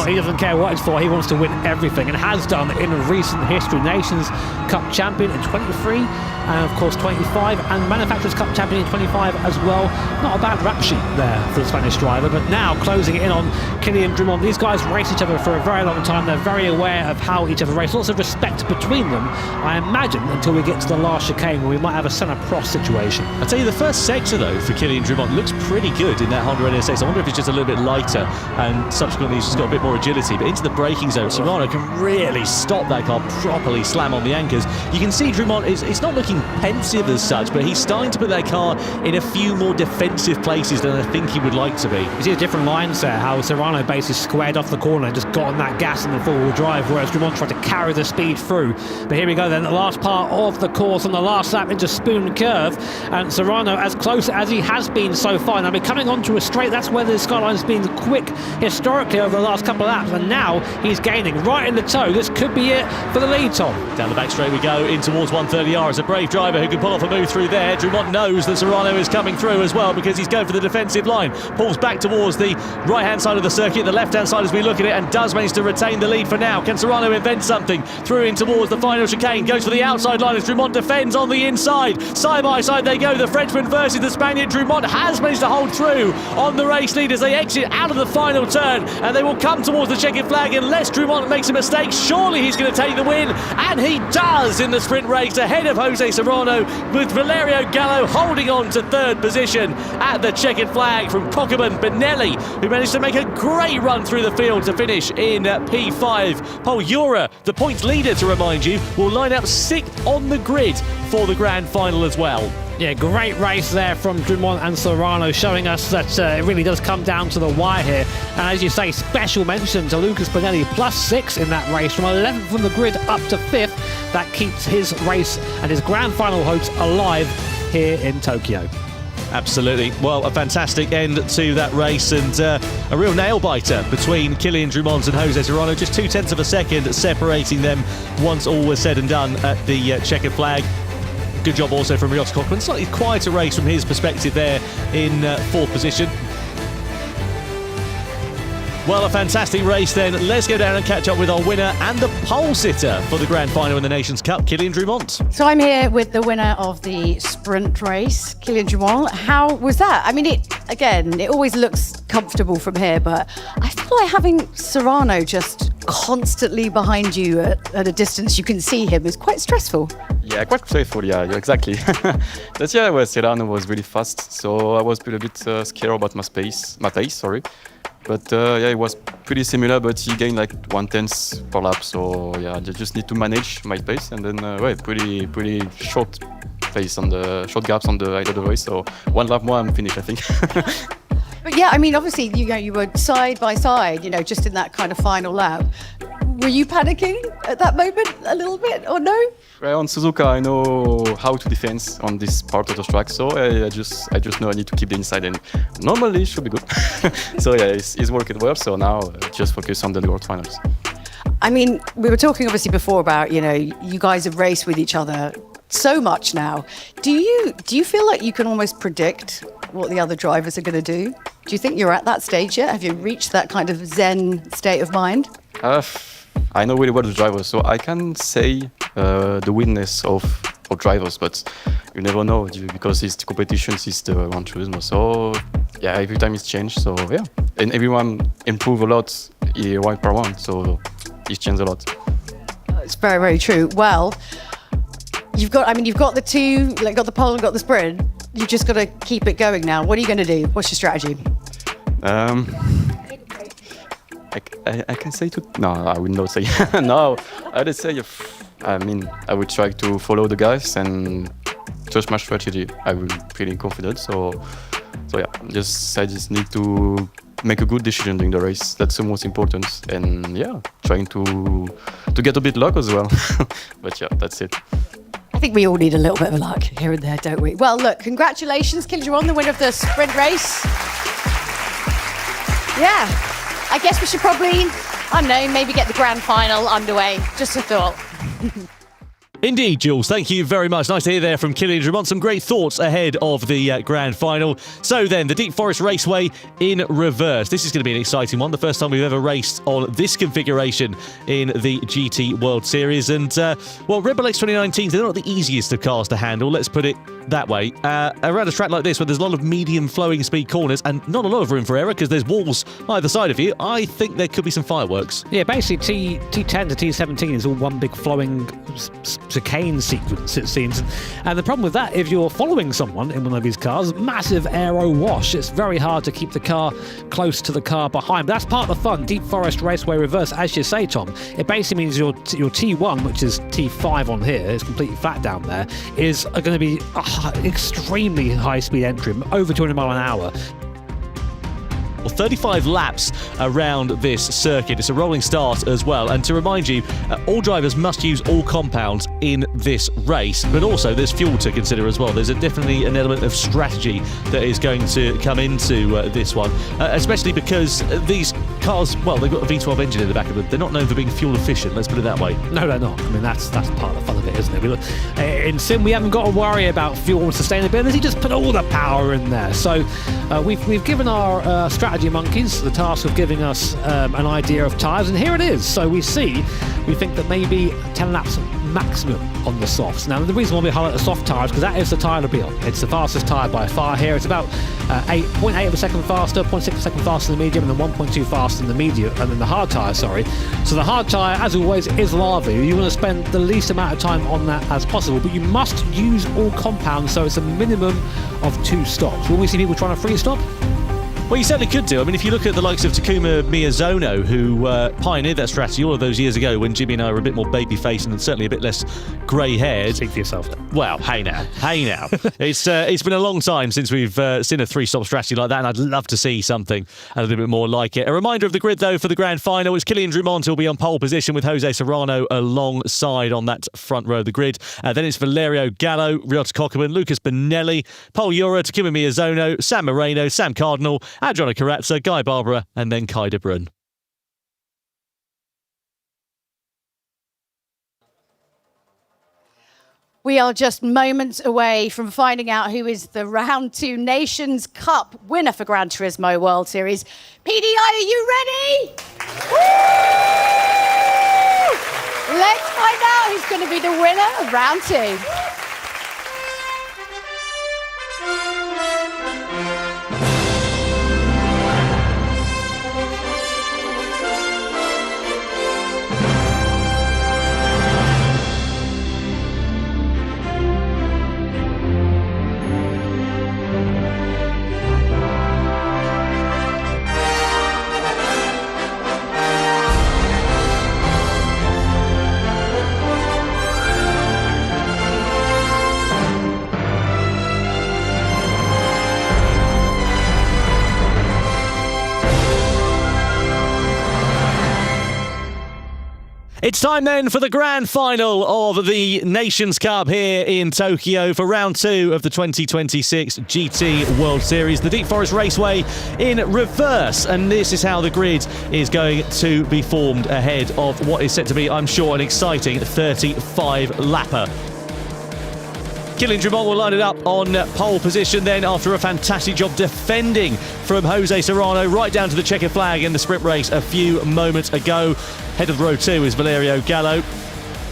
he doesn't care what it's for, he wants to win everything, and has done in recent history. Nations Cup champion in 23, and of course 25, and Manufacturers Cup champion in 25 as well. Not a bad rap sheet there for the Spanish driver, but now closing it in on Kylian Drumont. These guys race each other for a very long time. They're very aware of how each other race. Lots of respect between them, I imagine, until we get to the last chicane where we might have a Senna Prost situation. I'll tell you, the first sector though for Kylian Drumont looks pretty good in that Honda NSX. I wonder if it's just a little bit lighter and subsequently he's just got a bit more agility, but into the braking zone, Serrano can really stop that car, properly slam on the anchors. You can see Drumont it's not looking pensive as such, but he's starting to put that car in a few more defensive places than I think he would like to be. You see a different lines there, how Serrano basically squared off the corner and just got on that gas in the four-wheel drive, whereas Drumont tried to carry the speed through. But here we go then, the last part of the course on the last lap into Spoon Curve, and Serrano as close as he has been so far. Now we're coming onto a straight, that's where and his skyline's been quick historically over the last couple of laps, and now he's gaining right in the toe. This could be it for the lead, Tom. Down the back straight we go, in towards 130R. It's a brave driver who can pull off a move through there. Drumont knows that Serrano is coming through as well because he's going for the defensive line. Pulls back towards the right-hand side of the circuit, the left-hand side as we look at it, and does manage to retain the lead for now. Can Serrano invent something? Through in towards the final chicane, goes for the outside line as Drumont defends on the inside. Side by side they go, the Frenchman versus the Spaniard. Drumont has managed to hold through on the race lead as they exit out of the final turn, and they will come towards the checkered flag unless Drumont makes a mistake. Surely he's going to take the win, and he does in the sprint race ahead of Jose Serrano, with Valerio Gallo holding on to third position at the checkered flag from Cockerman Benelli, who managed to make a great run through the field to finish in P5. Paul Urra, the points leader to remind you, will line up 6th on the grid for the grand final as well. Yeah, great race there from Drumont and Serrano, showing us that it really does come down to the wire here. And as you say, special mention to Lucas Benelli, +6 in that race, from 11th from the grid up to 5th. That keeps his race and his grand final hopes alive here in Tokyo. Absolutely. Well, a fantastic end to that race, and a real nail-biter between Kilian Drumont and Jose Serrano. Just 0.2 of a second separating them once all was said and done at the checkered flag. Good job also from Ryota Cochrane. Slightly quieter race from his perspective there in 4th position. Well, a fantastic race then. Let's go down and catch up with our winner and the pole sitter for the grand final in the Nations Cup, Kilian Drumont. So I'm here with the winner of the sprint race, Kilian Drumont. How was that? I mean, it always looks comfortable from here, but I feel like having Serrano just constantly behind you at a distance you can see him is quite stressful. Yeah, quite stressful, yeah, exactly. That year where Serrano was really fast, so I was a little bit scared about my pace, sorry. But yeah, it was pretty similar, but he gained like 1/10 per lap. So yeah, I just need to manage my pace, and then pretty short pace on the short gaps on the end of the race. So 1 lap more, I'm finished, I think. But yeah, I mean, obviously, you were side by side, just in that kind of final lap. Were you panicking at that moment a little bit, or no? On Suzuka, I know how to defend on this part of the track, so I just know I need to keep the inside, and normally it should be good. So yeah, it's working well. So now just focus on the World Finals. I mean, we were talking obviously before about you guys have raced with each other so much now. Do you feel like you can almost predict what the other drivers are going to do? Do you think you're at that stage yet? Have you reached that kind of zen state of mind? I know really well the drivers, so I can say the weakness of drivers, but you never know because it's the competition, it's the Gran Turismo. So yeah, every time it's changed. So yeah, and everyone improve a lot one per one. So it's changed a lot. It's very, very true. Well, you've got the two, like got the pole and got the sprint. You've just got to keep it going now. What are you going to do? What's your strategy? I can say no, I would not say no. I would say I would try to follow the guys and trust my strategy. I will be feeling confident. So yeah, I just need to make a good decision during the race. That's the most important. And yeah, trying to get a bit luck as well. But yeah, that's it. I think we all need a little bit of luck here and there, don't we? Well, look, congratulations, Kilian Drumont, the winner of the sprint race. Yeah, I guess we should probably, I don't know, maybe get the grand final underway. Just a thought. Indeed, Jules. Thank you very much. Nice to hear there from Kilian Drumont. Some great thoughts ahead of the grand final. So then, the Deep Forest Raceway in reverse. This is going to be an exciting one. The first time we've ever raced on this configuration in the GT World Series. And, well, Red Bull X 2019s, they're not the easiest of cars to handle. Let's put it that way. Around a track like this, where there's a lot of medium flowing speed corners and not a lot of room for error because there's walls either side of you, I think there could be some fireworks. Yeah, basically T10 to T17 is all one big flowing chicane sequence, it seems. And the problem with that, if you're following someone in one of these cars, massive aero wash. It's very hard to keep the car close to the car behind. But that's part of the fun. Deep Forest Raceway Reverse, as you say, Tom, it basically means your T1, which is T5 on here, it's completely flat down there, is going to be extremely high speed entry, over 200 miles an hour. or 35 laps around this circuit. It's a rolling start as well. And to remind you, all drivers must use all compounds in this race, but also there's fuel to consider as well. There's definitely an element of strategy that is going to come into this one, especially because these cars, well, they've got a V12 engine in the back of them. They're not known for being fuel efficient, let's put it that way. No, they're not. I mean, that's part of the fun of it, isn't it? In Sim, we haven't got to worry about fuel and sustainability. Just put all the power in there. So we've given our strategy monkeys the task of giving us an idea of tyres, and here it is. So we think that maybe 10 laps maximum on the softs. Now, the reason why we highlight the soft tyres, because that is the tyre to be on. It's the fastest tyre by far here. It's about 0.8 of a second faster, 0.6 of a second faster than the medium, and then 1.2 faster than the medium, and then the hard tyre, sorry. So the hard tyre, as always, is lava. You want to spend the least amount of time on that as possible, but you must use all compounds, so it's a minimum of 2 stops. Will we see people trying to free stop? Well, you certainly could do. I mean, if you look at the likes of Takuma Miyazono, who pioneered that strategy all of those years ago when Jimmy and I were a bit more baby-faced and certainly a bit less grey-haired. Speak for yourself. Well, hey now. It's been a long time since we've seen a 3-stop strategy like that, and I'd love to see something a little bit more like it. A reminder of the grid, though, for the grand final is Kylian Drumont will be on pole position with Jose Serrano alongside on that front row of the grid. Then it's Valerio Gallo, Ryota Kokubun, Lucas Bonelli, Pol Urra, Takuma Miyazono, Sam Moreno, Sam Cardinal, Adriano Carrazza, Guy Barbara, and then Kai de Bruyne. We are just moments away from finding out who is the Round 2 Nations Cup winner for Gran Turismo World Series. PDI, are you ready? Woo! Let's find out who's going to be the winner of Round 2. It's time then for the grand final of the Nations Cup here in Tokyo for round 2 of the 2026 GT World Series. The Deep Forest Raceway in reverse, and this is how the grid is going to be formed ahead of what is set to be, I'm sure, an exciting 35-lapper. Kylian Drumont will line it up on pole position then after a fantastic job defending from Jose Serrano right down to the checkered flag in the sprint race a few moments ago. Head of row 2 is Valerio Gallo,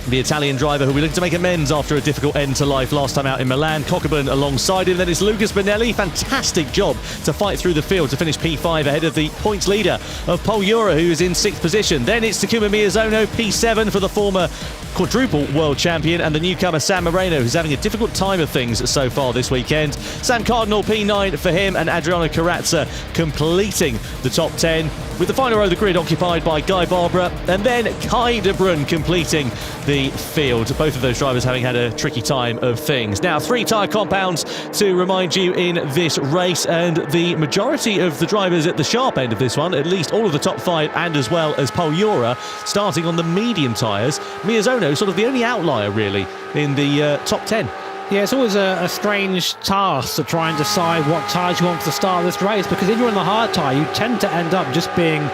the Italian driver who will be looking to make amends after a difficult end to life last time out in Milan. Kokubun alongside him. Then it's Lucas Bonelli. Fantastic job to fight through the field to finish P5 ahead of the points leader of Pol Urra, who is in 6th position. Then it's Takuma Miyazono, P7 for the former quadruple world champion, and the newcomer Sam Moreno, who's having a difficult time of things so far this weekend. Sam Cardinal, P9 for him, and Adriano Carrazza completing the top 10, with the final row of the grid occupied by Guy Barbara and then Kai de Bruyne completing the field. Both of those drivers having had a tricky time of things. Now, 3 tyre compounds to remind you in this race, and the majority of the drivers at the sharp end of this one, at least all of the top 5 and as well as Pol Urra, starting on the medium tyres. Miyazono sort of the only outlier really in the top 10. Yeah, it's always a strange task to try and decide what tyres you want for the start of this race, because if you're on the hard tyre, you tend to end up just being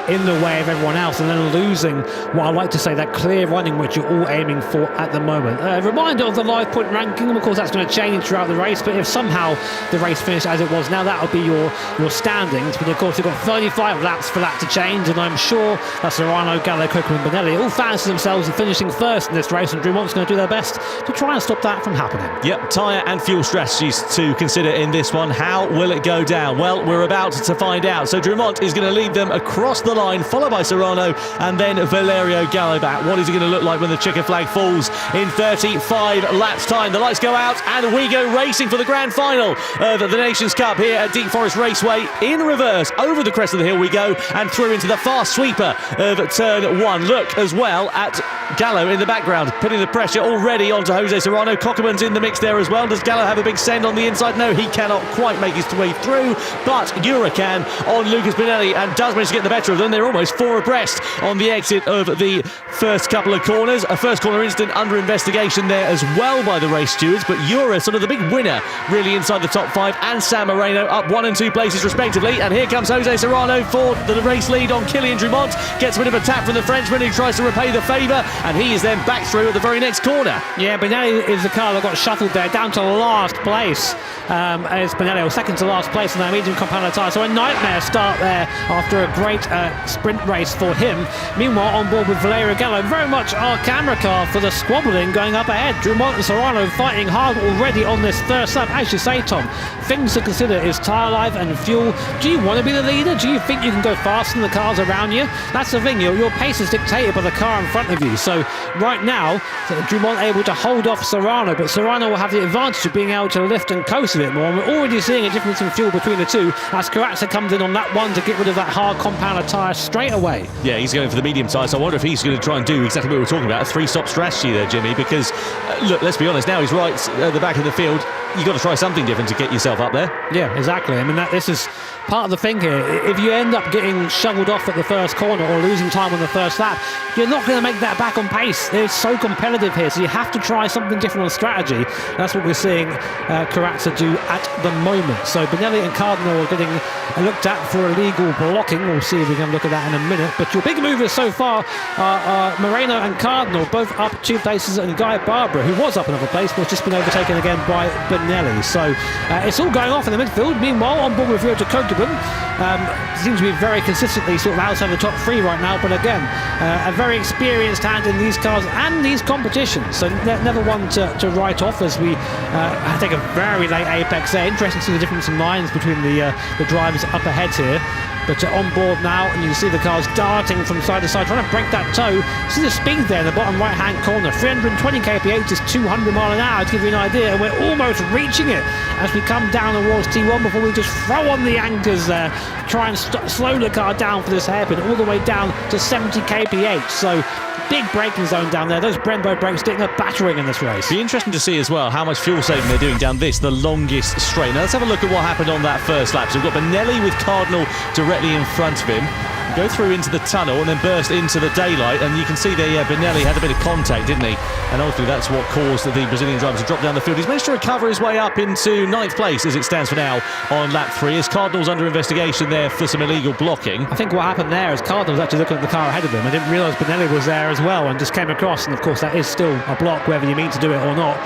in the way of everyone else and then losing what I like to say that clear running which you're all aiming for at the moment. A reminder of the live point ranking, of course that's going to change throughout the race, but if somehow the race finished as it was now, that will be your standings. But of course you've got 35 laps for that to change, and I'm sure that Serrano, Gallo, Kokubun and Bonelli all fancy themselves in finishing first in this race, and Drumont's going to do their best to try and stop that from happening. Yep, tyre and fuel strategies to consider in this one. How will it go down? Well, we're about to find out. So Drumont is going to lead them across the line, followed by Serrano, and then Valerio Gallo back. What is it going to look like when the checker flag falls in 35 laps time? The lights go out and we go racing for the grand final of the Nations Cup here at Deep Forest Raceway. In reverse, over the crest of the hill we go and through into the fast sweeper of turn 1. Look as well at Gallo in the background, putting the pressure already onto Jose Serrano. Cockerman's in the mix there as well. Does Gallo have a big send on the inside? No, he cannot quite make his way through, but Urra can on Lucas Bonelli and does manage to get the better of them. They're almost 4 abreast on the exit of the first couple of corners. A first corner incident under investigation there as well by the race stewards, but Urra sort of the big winner really inside the top 5, and Sam Moreno up 1 and 2 places respectively. And here comes Jose Serrano for the race lead on Kylian Drumont. Gets a bit of a tap from the Frenchman who tries to repay the favour, and he is then back through at the very next corner. Yeah, Bonelli is the car that got shuffled there down to last place. It's Bonelli, or second to last place on that medium compound tyre. So a nightmare start there after a great sprint race for him. Meanwhile, on board with Valerio Gallo, very much our camera car for the squabbling going up ahead. Drumont and Serrano fighting hard already on this first lap. As you say, Tom, things to consider is tyre life and fuel. Do you want to be the leader? Do you think you can go faster than the cars around you? That's the thing, your pace is dictated by the car in front of you. So right now, Drumont able to hold off Serrano, but Serrano will have the advantage of being able to lift and coast a bit more. And we're already seeing a difference in fuel between the two as Carrazza comes in on that one to get rid of that hard compounder tyre straight away. Yeah, he's going for the medium tyre, so I wonder if he's going to try and do exactly what we were talking about, a 3-stop strategy there, Jimmy, because look, let's be honest, now he's right at the back of the field. You've got to try something different to get yourself up there. Yeah, exactly. I mean, this is part of the thing here. If you end up getting shoveled off at the first corner or losing time on the first lap, you're not going to make that back on pace. It's so competitive here, so you have to try something different on strategy. That's what we're seeing Carrazza do at the moment. So Bonelli and Cardinal are getting looked at for illegal blocking. We'll see if we can look at that in a minute. But your big movers so far are Moreno and Cardinal, both up 2 places, and Guy Barbara, who was up another place, was just been overtaken again by Bonelli. So it's all going off in the midfield. Meanwhile, on board with Rio de Coteban, seems to be very consistently sort of outside the top 3 right now, but again, a very experienced hand in these cars and these competitions, so never one to write off as we take a very late apex there. Interesting to see the difference in lines between the drivers up ahead here. But on board now, and you can see the cars darting from side to side, trying to break that toe. See the speed there in the bottom right-hand corner. 320 kph is 200 mile an hour, to give you an idea, and we're almost reaching it as we come down towards T1 before we just throw on the anchors there, try and slow the car down for this hairpin, all the way down to 70 kph. So big braking zone down there. Those Brembo brakes getting a battering in this race. Be interesting to see as well how much fuel saving they're doing down this, the longest straight. Now let's have a look at what happened on that first lap. So we've got Bonelli with Cardinal directly in front of him. Go through into the tunnel and then burst into the daylight, and you can see there, Bonelli had a bit of contact, didn't he? And ultimately that's what caused the Brazilian driver to drop down the field. He's managed to recover his way up into 9th place as it stands for now on lap 3, as Cardinal's under investigation there for some illegal blocking. I think what happened there is Cardinal was actually looking at the car ahead of him. I didn't realise Bonelli was there as well and just came across, and of course that is still a block whether you mean to do it or not.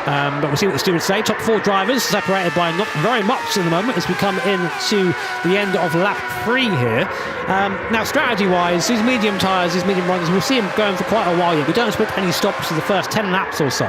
But we'll see what the stewards say. Top 4 drivers separated by not very much in the moment as we come into the end of lap 3 here. Now, strategy-wise, these medium tyres, these medium runners, we'll see them going for quite a while yet. We don't expect any stops for the first 10 laps or so.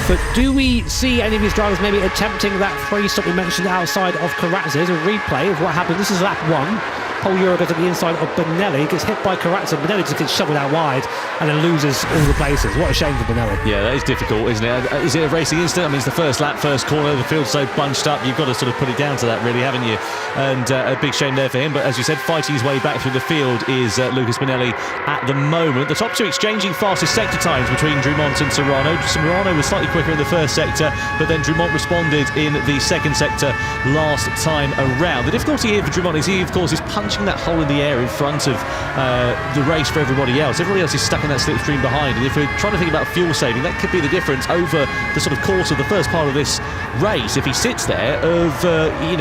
But do we see any of these drivers maybe attempting that free stop we mentioned outside of Carrazza? Here's a replay of what happened. This is lap 1. Paul Urra goes at the inside of Bonelli, gets hit by Carrazza. Bonelli just gets shoveled out wide and then loses all the places. What a shame for Bonelli. Yeah, that is difficult, isn't it? Is it a racing incident? I mean, it's the first lap, first corner, the field's so bunched up, you've got to sort of put it down to that, really, haven't you? And a big shame there for him. But as you said, fighting his way back through the field is Lucas Bonelli at the moment. The top 2 exchanging fastest sector times between Drumont and Serrano. Serrano was slightly quicker in the first sector, but then Drumont responded in the second sector last time around. The difficulty here for Drumont is he, of course, is punching that hole in the air in front of the race for everybody else. Everybody else is stuck in that slipstream behind, and if we're trying to think about fuel saving, that could be the difference over the sort of course of the first part of this race if he sits there of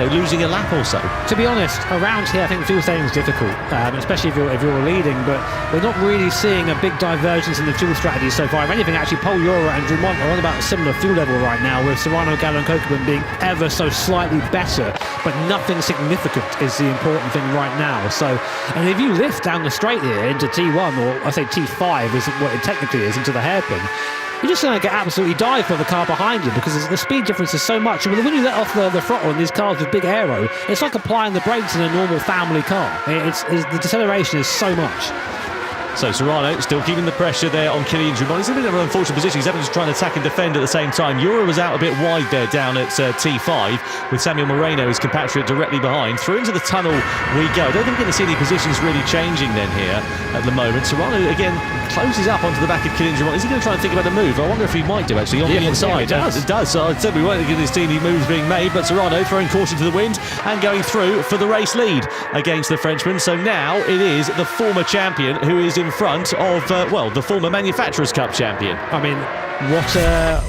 losing a lap or so. To be honest, around here I think fuel saving is difficult, especially if you're leading, but we're not really seeing a big divergence in the fuel strategy so far. If anything, actually Paul Urra and Drumont are on about a similar fuel level right now, with Serrano, Gallo and Coquelin being ever so slightly better, but nothing significant is the important thing right now. So, and if you lift down the straight here into T1, or I say T5 is what it technically is, into the hairpin, you're just going to get absolutely dived by the car behind you because the speed difference is so much. And when you let off the throttle on these cars with big aero, it's like applying the brakes in a normal family car. The deceleration is so much. So Serrano still keeping the pressure there on Kylian Drumont. He's in a bit of an unfortunate position. He's having to try and attack and defend at the same time. Urra was out a bit wide there down at T5 with Samuel Moreno, his compatriot, directly behind. Through into the tunnel we go. I don't think we're going to see any positions really changing then here at the moment. Serrano again closes up onto the back of Kylian Drumont. Is he going to try and think about a move? I wonder if he might do actually on the inside. Yeah, it does. So I'd say we won't get see any moves being made, but Serrano throwing caution to the wind and going through for the race lead against the Frenchman. So now it is the former champion who is in front of the former Manufacturers' Cup champion. I mean,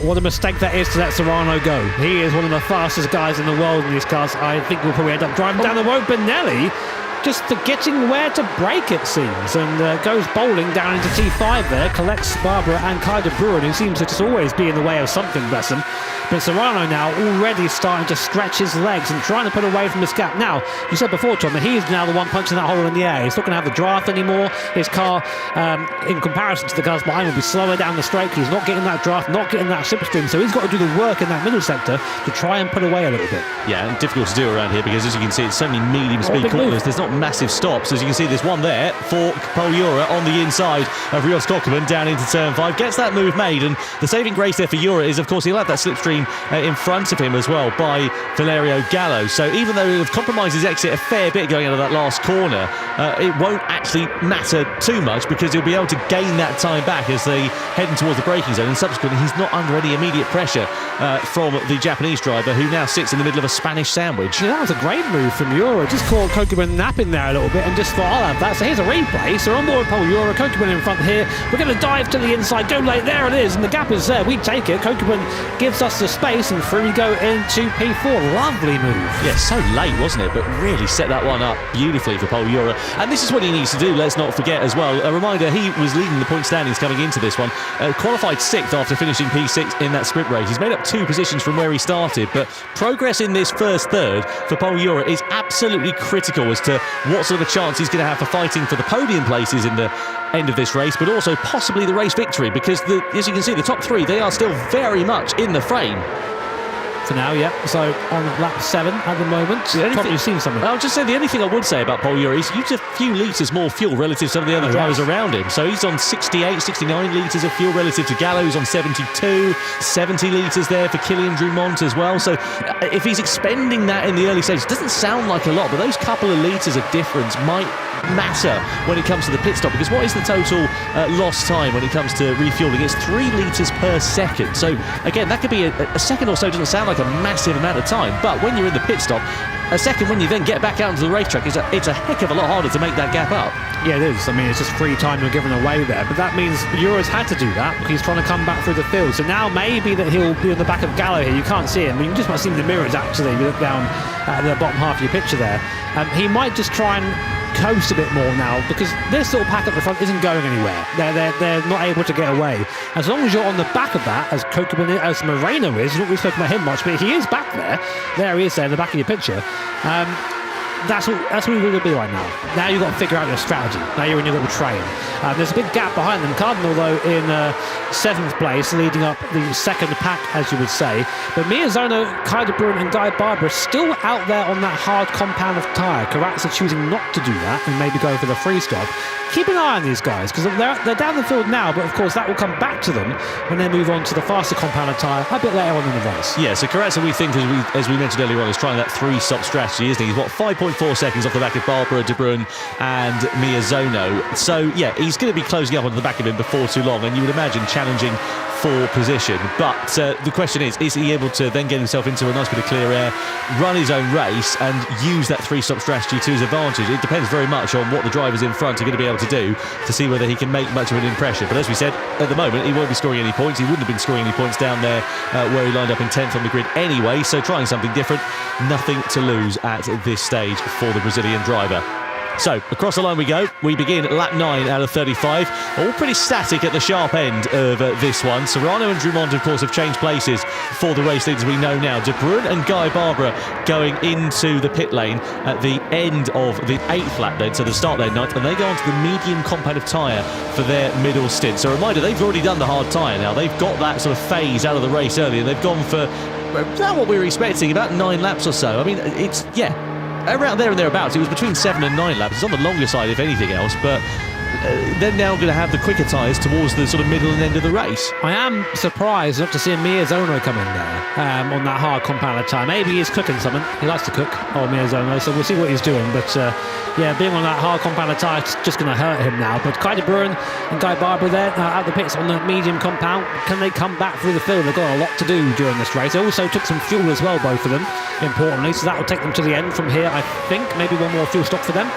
what a mistake that is to let Serrano go. He is one of the fastest guys in the world in these cars. I think we'll probably end up driving down the road. Benelli just forgetting where to brake, it seems, and goes bowling down into T5 there, collects Barbara and Kai de Bruin, who seems to just always be in the way of something, bless him. But Serrano now already starting to stretch his legs and trying to put away from this gap. Now, you said before, Tom, that he is now the one punching that hole in the air. He's not going to have the draft anymore. His car, in comparison to the cars behind, will be slower down the straight because he's not getting that draft, not getting that slipstream. So he's got to do the work in that middle sector to try and put away a little bit. Yeah, and difficult to do around here because, as you can see, it's so many medium speed corners. There's not massive stops. As you can see, there's one there for Paul Urra on the inside of Rios Kokkerman down into turn 5. Gets that move made, and the saving grace there for Urra is, of course, he'll have that slipstream in front of him as well by Valerio Gallo. So even though he'll have compromised his exit a fair bit going out of that last corner, it won't actually matter too much because he'll be able to gain that time back as they head towards the braking zone, and subsequently he's not under any immediate pressure from the Japanese driver, who now sits in the middle of a Spanish sandwich. Yeah, that was a great move from Urra. Just caught Kokkerman napping there a little bit and just thought, I'll have that. So here's a replay. So on board Paul Urra, Kokkerman in front here. We're going to dive to the inside, go late. There it is, and the gap is there. We take it. Kokkerman gives us the space, and through we go into P4. Lovely move. Yeah, so late, wasn't it? But really set that one up beautifully for Paul Urra. And this is what he needs to do, let's not forget as well. A reminder, he was leading the point standings coming into this one. Qualified 6th after finishing P6 in that sprint race. He's made up 2 positions from where he started, but progress in this first third for Paul Urra is absolutely critical as to what sort of a chance he's going to have for fighting for the podium places in the end of this race, but also possibly the race victory, because as you can see, the top 3, they are still very much in the frame. For now, yeah. So on lap 7 at the moment. Probably seen something. I'll just say the only thing I would say about Paul Urra is he's used a few litres more fuel relative to some of the other drivers around him. So he's on 68, 69 litres of fuel relative to Gallo, who's on 72, 70 litres there for Kylian Drumont as well. So if he's expending that in the early stages, it doesn't sound like a lot, but those couple of litres of difference might matter when it comes to the pit stop, because what is the total lost time when it comes to refueling? It's 3 litres per second. So again, that could be a second or so. Doesn't sound like a massive amount of time, but when you're in the pit stop, a second when you then get back out into the racetrack, it's a heck of a lot harder to make that gap up. Yeah, it is. I mean, it's just free time you're giving away there, but that means Urra's had to do that because he's trying to come back through the field. So now maybe that he'll be on the back of Gallo here. You can't see him, but you can just might see the mirrors actually. If you look down at the bottom half of your picture there, he might just try and coast a bit more now, because this little pack at the front isn't going anywhere. They're not able to get away. As long as you're on the back of that, as Kokkerman, as Moreno is, not really spoken about him much, but he is back there. There he is there in the back of your picture. That's what we're going to be right now. Now you've got to figure out your strategy. Now you're in your little train. There's a big gap behind them. Cardinal, though, in 7th place, leading up the second pack, as you would say. But Miyazono, Kai de Bruin and Guy Barber still out there on that hard compound of tyre. Karatza choosing not to do that and maybe going for the free stop. Keep an eye on these guys, because they're down the field now, but of course that will come back to them when they move on to the faster compound of tyre a bit later on in the race. Yeah, so Karatza, we think, as we mentioned earlier on, is trying that 3-stop strategy, isn't he? He's got 5.4 seconds off the back of Barbara, De Bruin and Miyazono. So yeah, he's going to be closing up onto the back of him before too long, and you would imagine challenging for position. But the question is he able to then get himself into a nice bit of clear air, run his own race and use that 3-stop strategy to his advantage? It depends very much on what the drivers in front are going to be able to do to see whether he can make much of an impression. But as we said, at the moment he won't be scoring any points. He wouldn't have been scoring any points down there where he lined up in 10th on the grid anyway, so trying something different, nothing to lose at this stage for the Brazilian driver. So, across the line we go. We begin at lap 9 out of 35. All pretty static at the sharp end of this one. Serrano and Drummond, of course, have changed places for the race leaders we know now. De Bruyne and Guy Barbara going into the pit lane at the end of the 8th lap then, so the start their 9th, and they go onto the medium compactive tyre for their middle stint. So a reminder, they've already done the hard tyre now. They've got that sort of phase out of the race early, and they've gone for about what we were expecting, about 9 laps or so. I mean, it's, yeah, around there and thereabouts. It was between 7 and 9 laps. It's on the longer side, if anything else, but they're now going to have the quicker tyres towards the sort of middle and end of the race. I am surprised not to see Miyazono come in there on that hard compounder tyre. Maybe he's cooking something. He likes to cook, Miyazono, so we'll see what he's doing. But yeah, being on that hard compounder tyre is just going to hurt him now. But Guy De Bruyne and Guy Barbara there at the pits on the medium compound. Can they come back through the field? They've got a lot to do during this race. They also took some fuel as well, both of them, importantly. So that will take them to the end from here, I think. Maybe one more fuel stop for them.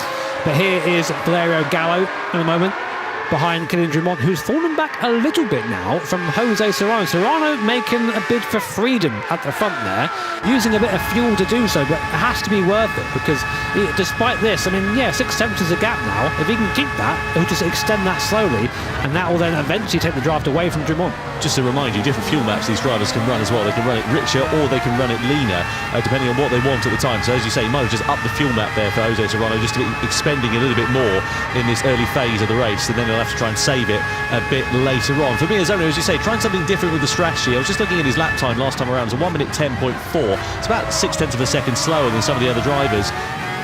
But here is Valerio Gallo in a moment, behind Kylian Drummond, who's fallen back a little bit now from Jose Serrano. Serrano making a bid for freedom at the front there, using a bit of fuel to do so, but it has to be worth it, because despite this, I mean, yeah, 6/10 is a gap now. If he can keep that, he'll just extend that slowly, and that will then eventually take the draft away from Drummond. Just to remind you, different fuel maps these drivers can run as well. They can run it richer or they can run it leaner, depending on what they want at the time. So as you say, you might have just upped the fuel map there for Jose Serrano, just to be expending a little bit more in this early phase of the race, and then he'll have to try and save it a bit later on. For Miyazono, as you say, trying something different with the strategy. I was just looking at his lap time last time around. It was a 1 minute 10.4. It's about 0.6 of a second slower than some of the other drivers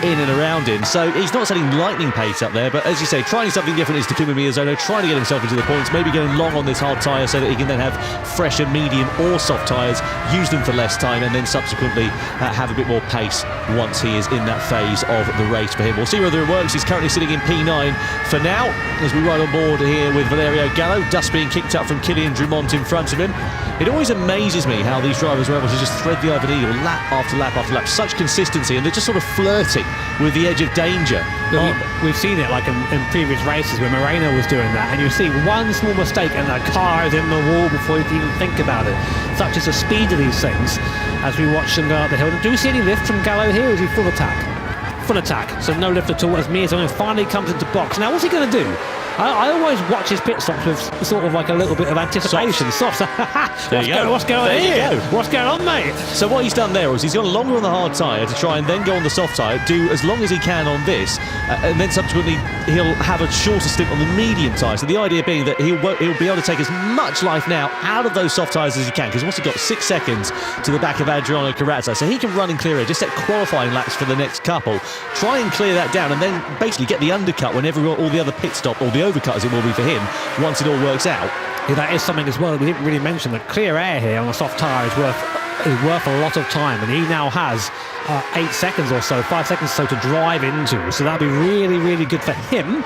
in and around him. So he's not setting lightning pace up there, but as you say, trying something different is Takuma Miyazono, trying to get himself into the points, maybe going long on this hard tyre so that he can then have fresher, medium or soft tyres, use them for less time, and then subsequently have a bit more pace once he is in that phase of the race for him. We'll see whether it works. He's currently sitting in P9 for now, as we ride on board here with Valerio Gallo, dust being kicked up from Kylian Drummond in front of him. It always amazes me how these drivers are able to just thread the iron needle lap after lap after lap. Such consistency, and they're just sort of flirting with the edge of danger. We've seen it like in previous races where Moreno was doing that, and you see one small mistake and the car is in the wall before you can even think about it. Such is the speed of these things as we watch them go up the hill. Do we see any lift from Gallo here, or is he full attack? Full attack, so no lift at all as Miyazono finally comes into box. Now what's he going to do? I always watch his pit stops with sort of like a little bit of anticipation. Soft. What's going on here? What's going on, mate? So what he's done there is he's gone longer on the hard tyre to try and then go on the soft tyre, do as long as he can on this, and then subsequently he'll have a shorter stint on the medium tyre. So the idea being that he'll be able to take as much life now out of those soft tyres as he can, because once he's got 6 seconds to the back of Adriano Carrazza, so he can run and clear it, just set qualifying laps for the next couple, try and clear that down, and then basically get the undercut whenever all the other pit stop, or the overcut as it will be for him, once it all works out. Yeah, that is something as well. We didn't really mention that clear air here on a soft tyre is worth a lot of time, and he now has 8 seconds or so, 5 seconds or so to drive into. So that'll be really, really good for him.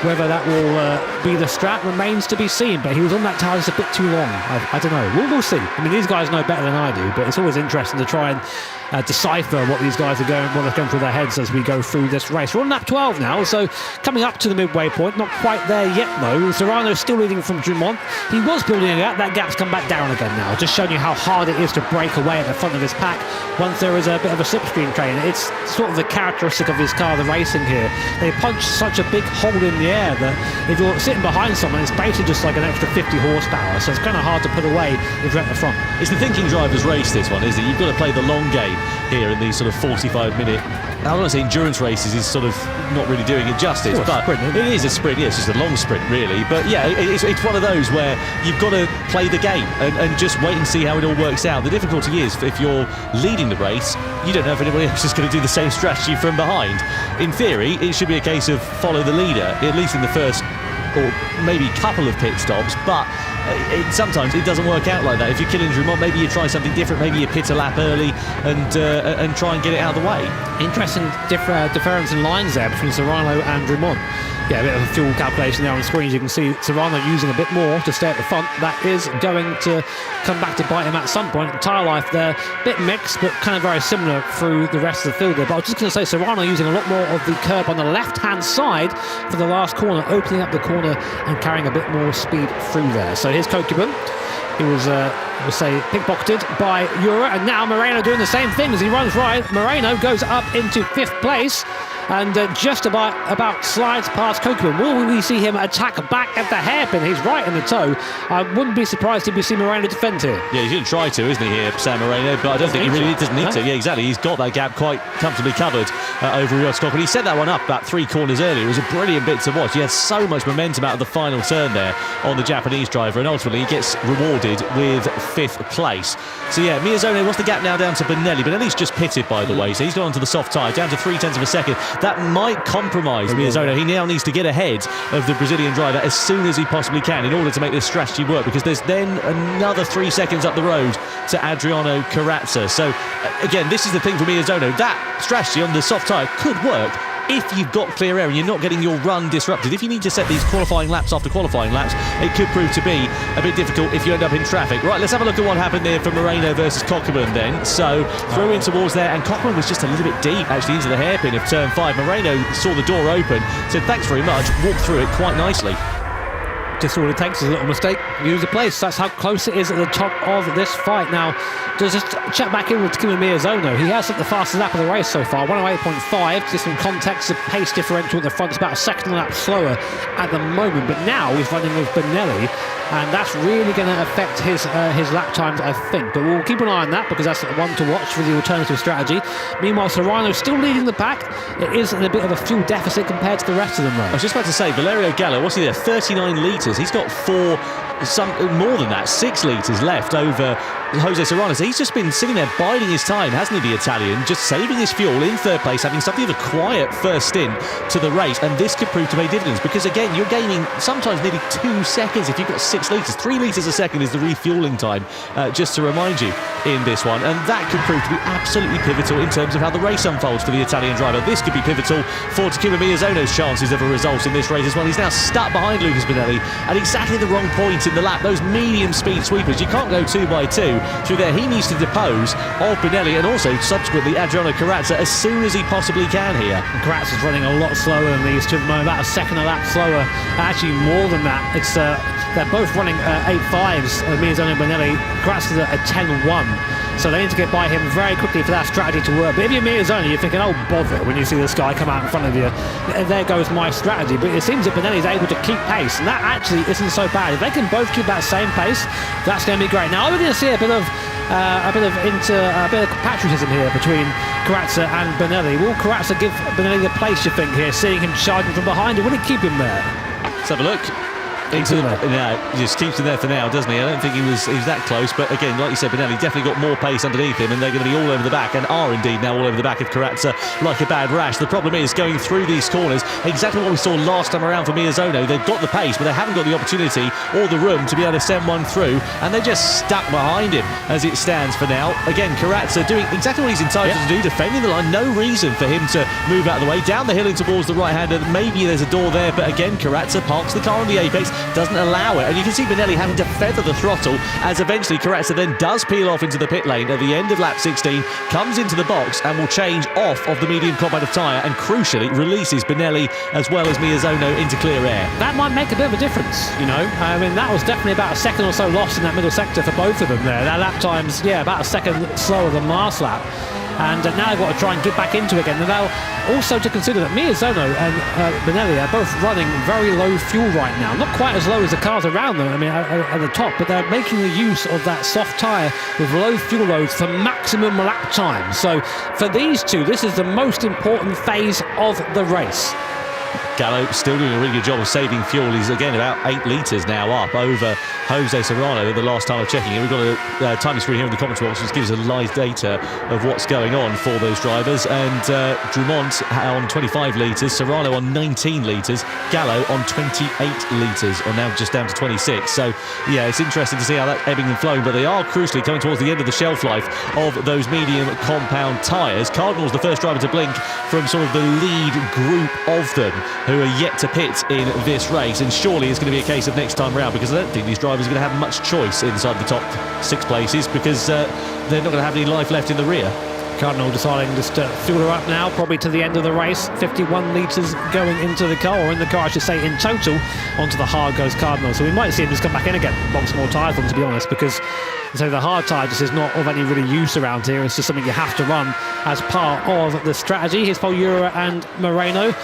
Whether that will be the strat remains to be seen, but he was on that tyre just a bit too long. I don't know. We'll see. I mean, these guys know better than I do, but it's always interesting to try and decipher what these guys are going through their heads as we go through this race. We're on lap 12 now, so coming up to the midway point, not quite there yet though. Serrano's still leading from Drummond. He was building a gap. That gap's come back down again now, just showing you how hard it is to break away at the front of his pack once there is a bit of a slipstream train. It's sort of the characteristic of his car, the racing here. They punch such a big hole in the air that if you're sitting behind someone, it's basically just like an extra 50 horsepower, so it's kind of hard to put away if you're at the front. It's the thinking driver's race, this one, isn't it? You've got to play the long game here in these sort of 45-minute, I don't want to say endurance races is sort of not really doing it justice, but it is a sprint. Yeah, it's just a long sprint really, but yeah, it's one of those where you've got to play the game and just wait and see how it all works out. The difficulty is, if you're leading the race, you don't know if anybody else is going to do the same strategy from behind. In theory, it should be a case of follow the leader, at least in the first or maybe couple of pit stops, but sometimes it doesn't work out like that. If you're killing Drummond, maybe you try something different, maybe you pit a lap early and try and get it out of the way. Interesting difference in lines there between Serrano and Drummond. Yeah, a bit of a fuel calculation there on the screen. As you can see, Serrano using a bit more to stay at the front. That is going to come back to bite him at some point. The tyre life there, a bit mixed, but kind of very similar through the rest of the field there. But I was just going to say, Serrano using a lot more of the curb on the left-hand side for the last corner, opening up the corner and carrying a bit more speed through there. So here's Kokubun. He was, we'll say, pickpocketed by Urra, and now Moreno doing the same thing as he runs right. Moreno goes up into 5th place. and just about slides past Kokeman. Will we see him attack back at the hairpin? He's right in the toe. I wouldn't be surprised if we see Moreno defend here. Yeah, he's going to try to, isn't he, here, Sam Moreno? But I don't think he really doesn't need to. Yeah, exactly. He's got that gap quite comfortably covered over Urra. And he set that one up about 3 corners earlier. It was a brilliant bit to watch. He had so much momentum out of the final turn there on the Japanese driver, and ultimately he gets rewarded with 5th place. So yeah, Miyazono, what's the gap now down to Benelli? Benelli's just pitted, by the way, so he's gone onto the soft tyre, down to 0.3 of a second. That might compromise Miyazono. He now needs to get ahead of the Brazilian driver as soon as he possibly can in order to make this strategy work, because there's then another 3 seconds up the road to Adriano Carrazza. So again, this is the thing for Miyazono. That strategy on the soft tyre could work if you've got clear air and you're not getting your run disrupted. If you need to set these qualifying laps after qualifying laps, it could prove to be a bit difficult if you end up in traffic. Right, let's have a look at what happened there for Moreno versus Kokeman then. So, throw in towards there, and Kokeman was just a little bit deep, actually, into the hairpin of turn 5. Moreno saw the door open, said thanks very much, walked through it quite nicely. Just all it takes is a little mistake, use the place. That's how close it is at the top of this fight. Now, to just check back in with Takuma Miyazono, he has set the fastest lap of the race so far, 108.5. Just in context, the pace differential at the front is about a second lap slower at the moment, but now he's running with Benelli, and that's really going to affect his lap times, I think. But we'll keep an eye on that, because that's one to watch for the alternative strategy. Meanwhile, Serrano still leading the pack. It is in a bit of a fuel deficit compared to the rest of them, though. I was just about to say, Valerio Gallo, what's he there? 39 litres. He's got more than that, 6 litres left over Jose Serrano. So he's just been sitting there biding his time, hasn't he, the Italian, just saving his fuel in 3rd place, having something of a quiet first stint to the race, and this could prove to pay dividends, because again, you're gaining sometimes nearly 2 seconds if you've got 6 litres. 3 litres a second is the refuelling time, just to remind you, in this one, and that could prove to be absolutely pivotal in terms of how the race unfolds for the Italian driver. This could be pivotal for Takuma Miyazono's chances of a result in this race as well. He's now stuck behind Lucas Benelli at exactly the wrong point in the lap. Those medium speed sweepers, you can't go 2 by 2 through there. He needs to depose of Benelli and also subsequently Adriano Carrazza as soon as he possibly can here. Carrazza's running a lot slower than these two at the moment, about a second a lap slower, actually more than that. It's they're both running 8.5s, Miyazono and Benelli. Carrazza's at a 10.1. So they need to get by him very quickly for that strategy to work. But if you're Miyazono, you're thinking, oh, bother, when you see this guy come out in front of you. There goes my strategy. But it seems that Benelli's able to keep pace, and that actually isn't so bad. If they can both keep that same pace, that's going to be great. Now, we're going to see a bit of patriotism here between Carrazza and Benelli. Will Carrazza give Benelli the place, you think, here, seeing him charging from behind? Or will he keep him there? Let's have a look. He just keeps him there for now, doesn't he? I don't think he was that close, but again, like you said, Benelli definitely got more pace underneath him, and they're going to be all over the back, and are indeed now all over the back of Carrazza like a bad rash. The problem is going through these corners, exactly what we saw last time around for Miyazono. They've got the pace, but they haven't got the opportunity or the room to be able to send one through, and they're just stuck behind him as it stands for now. Again, Carrazza doing exactly what he's entitled to do, defending the line. No reason for him to move out of the way. Down the hill and towards the right-hander, maybe there's a door there, but again, Carrazza parks the car on the apex, doesn't allow it, and you can see Benelli having to feather the throttle as eventually Carrazza then does peel off into the pit lane at the end of lap 16, comes into the box and will change off of the medium combat of tyre, and crucially releases Benelli as well as Miyazono into clear air. That might make a bit of a difference, you know. I mean, that was definitely about a second or so lost in that middle sector for both of them there. Their lap times, yeah, about a second slower than last lap. And now they've got to try and get back into it again. And now also to consider that Miyazono and Benelli are both running very low fuel right now. Not quite as low as the cars around them, I mean, at the top, but they're making the use of that soft tyre with low fuel loads for maximum lap time. So for these two, this is the most important phase of the race. Gallo still doing a really good job of saving fuel. He's again about 8 litres now up over Jose Serrano the last time of checking it. We've got a timing screen here in the commentary box which gives us live data of what's going on for those drivers, and Drumont on 25 litres, Serrano on 19 litres, Gallo on 28 litres, or now just down to 26. So yeah, it's interesting to see how that ebbing and flowing, but they are crucially coming towards the end of the shelf life of those medium compound tyres. Cardinal's the first driver to blink from sort of the lead group of them who are yet to pit in this race, and surely it's going to be a case of next time round, because I don't think these drivers are going to have much choice inside the top 6 places, because they're not going to have any life left in the rear. Cardinal deciding just to fuel her up now, probably to the end of the race. 51 litres going into the car, or in the car I should say, in total. Onto the hard goes Cardinal. So we might see him just come back in again, box more tyres on, to be honest, because so the hard tyre just is not of any really use around here. It's just something you have to run as part of the strategy. Here's Urra and Moreno.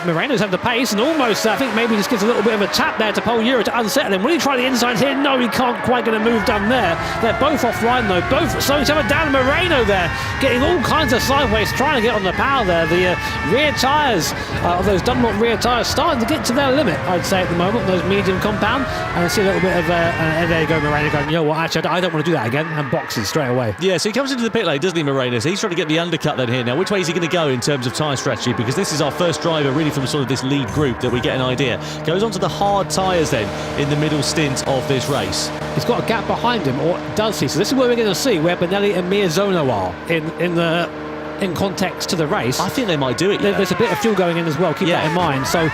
Moreno's had the pace and almost, I think, maybe just gives a little bit of a tap there to Urra to unsettle him. Will he try the inside here? No, he can't quite get a move done there. They're both offline though, both slowing each other down. Moreno there getting all kinds of sideways, trying to get on the power there. The rear tyres of those Dunlop rear tyres starting to get to their limit, I'd say, at the moment, those medium compound. And I see a little bit of there you go, Moreno going, you know what, actually I don't want to do that again, and boxes straight away. Yeah, so he comes into the pit lane, doesn't he, Moreno? So he's trying to get the undercut then here. Now, which way is he going to go in terms of tyre strategy? Because this is our first driver really from sort of this lead group that we get an idea. Goes on to the hard tyres then in the middle stint of this race. He's got a gap behind him, or does he? So this is where we're going to see where Benelli and Miyazono are in context to the race. I think they might do it. There's a bit of fuel going in as well, keep that in mind. So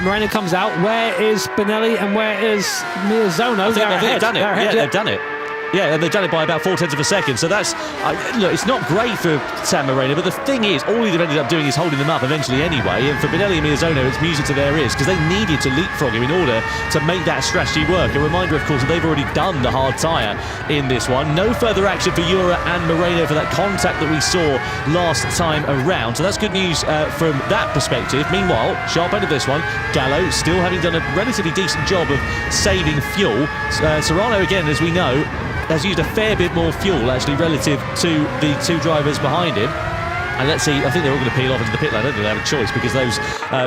Moreno comes out. Where is Benelli and where is Miyazono? I think they've done it. Yeah, they've done it. Yeah, and they've done it by about 0.4 of a second. So that's, look, it's not great for Sam Moreno, but the thing is, all he'd have ended up doing is holding them up eventually anyway. And for Benelli and Miyazono, it's music to their ears because they needed to leapfrog him in order to make that strategy work. A reminder, of course, that they've already done the hard tyre in this one. No further action for Urra and Moreno for that contact that we saw last time around. So that's good news from that perspective. Meanwhile, sharp end of this one, Gallo still having done a relatively decent job of saving fuel. Serrano, again, as we know, has used a fair bit more fuel actually relative to the two drivers behind him. And let's see, I think they're all going to peel off into the pit lane. I don't think they have a choice because those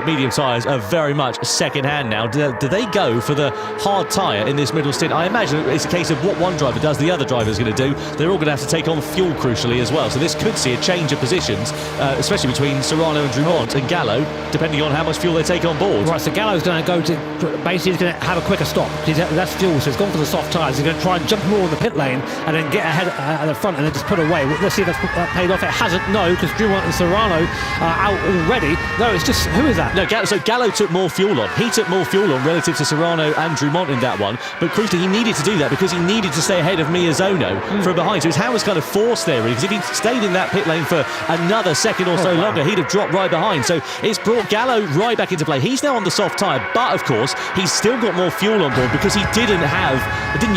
medium tyres are very much second-hand now. Do they go for the hard tyre in this middle stint? I imagine it's a case of what one driver does, the other driver is going to do. They're all going to have to take on fuel, crucially, as well. So this could see a change of positions, especially between Serrano and Drumont and Gallo, depending on how much fuel they take on board. Right, so Gallo's going to go to, basically he's going to have a quicker stop. That's fuel, so he's gone for the soft tyres. He's going to try and jump more on the pit lane and then get ahead at the front and then just put away. Let's see if that's paid off. It hasn't, no, because Drumont and Serrano are out already. No, it's just, who is that? No, so Gallo took more fuel on. He took more fuel on relative to Serrano and Drumont in that one. But crucially, he needed to do that because he needed to stay ahead of Miyazono from behind. So his hand was kind of forced there, really, because if he'd stayed in that pit lane for another second or so longer, he'd have dropped right behind. So it's brought Gallo right back into play. He's now on the soft tyre, but of course, he's still got more fuel on board because he didn't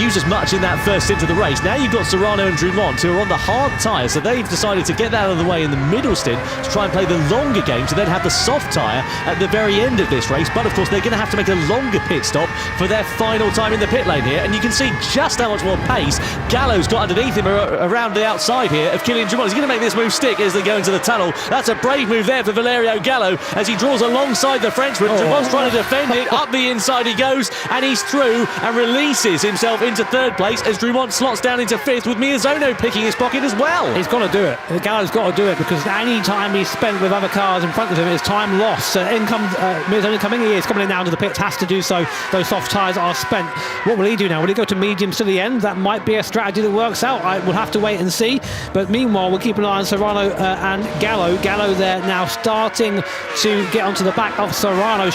use as much in that first stint of the race. Now you've got Serrano and Drumont who are on the hard tyre, so they've decided to get that out of the way in the middle stint to try and play the longer game to then have the soft tyre at the very end of this race. But of course they're going to have to make a longer pit stop for their final time in the pit lane here, and you can see just how much more pace Gallo's got underneath him around the outside here of Kylian Drumont. He's going to make this move stick as they go into the tunnel. That's a brave move there for Valerio Gallo as he draws alongside the Frenchman. Drumont's trying to defend it. Up the inside he goes, and he's through and releases himself into third place as Drumont slots down into fifth, with Miyazono picking his pocket as well. He's got to do it. Gallo's got to do it because any time he's spent with other cars in front of him is time lost. So in comes Miyazono coming. He is coming in now into the pits, has to do so. Those soft tyres are spent. What will he do now? Will he go to mediums to the end? That might be a strategy that works out. We'll have to wait and see. But meanwhile, we'll keep an eye on Serrano and Gallo. Gallo there now starting to get onto the back of Serrano.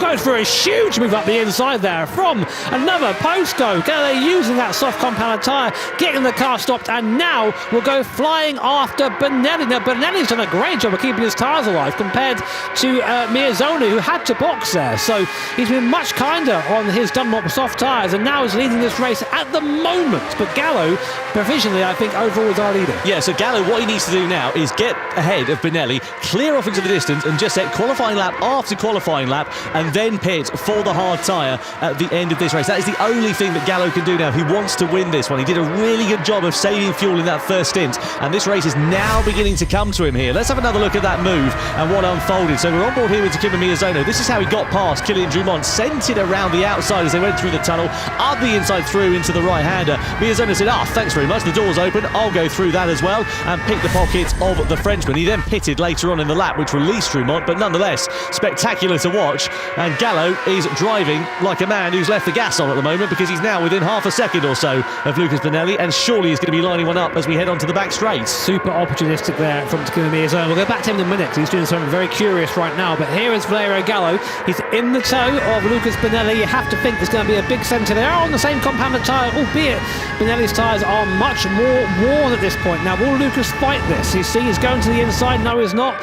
Goes for a huge move up the inside there from another post go. Gallo using that soft compounded tyre, getting the car stopped, and now we'll go flying after Benelli. Now Benelli's done a great job of keeping his tyres alive compared to Miyazono, who had to box there. So he's been much kinder on his Dunlop soft tyres and now is leading this race at the moment. But Gallo, provisionally, I think overall is our leader. Yeah, so Gallo, what he needs to do now is get ahead of Benelli, clear off into the distance and just set qualifying lap after qualifying lap and then pit for the hard tyre at the end of this race. That is the only thing that Gallo can do now. He wants to win this one. He did a really good job of saving fuel in that first stint, and this race is now beginning to come to him here. Let's have another look at that move and what unfolded. So we're on board here with Takuma Miyazono. This is how he got past Kylian Drumont, sent it around the outside as they went through the tunnel, up the inside through into the right-hander. Miyazono said, thanks very much, the door's open, I'll go through that as well, and pick the pocket of the Frenchman. He then pitted later on in the lap, which released Drumont, but nonetheless, spectacular to watch. And Gallo is driving like a man who's left the gas on at the moment because he's now within half a second or so of Lucas Benelli, and surely he's going to be lining one up as we head onto the back straight. Super opportunistic there there from Takuma Miyazono. We'll go back to him in a minute because he's doing something very curious right now. But here is Valerio Gallo. He's in the toe of Lucas Bonelli. You have to think there's going to be a big centre. They are on the same compounded tyre, albeit Bonelli's tyres are much more worn at this point. Now, will Lucas fight this? You see, he's going to the inside. No, he's not.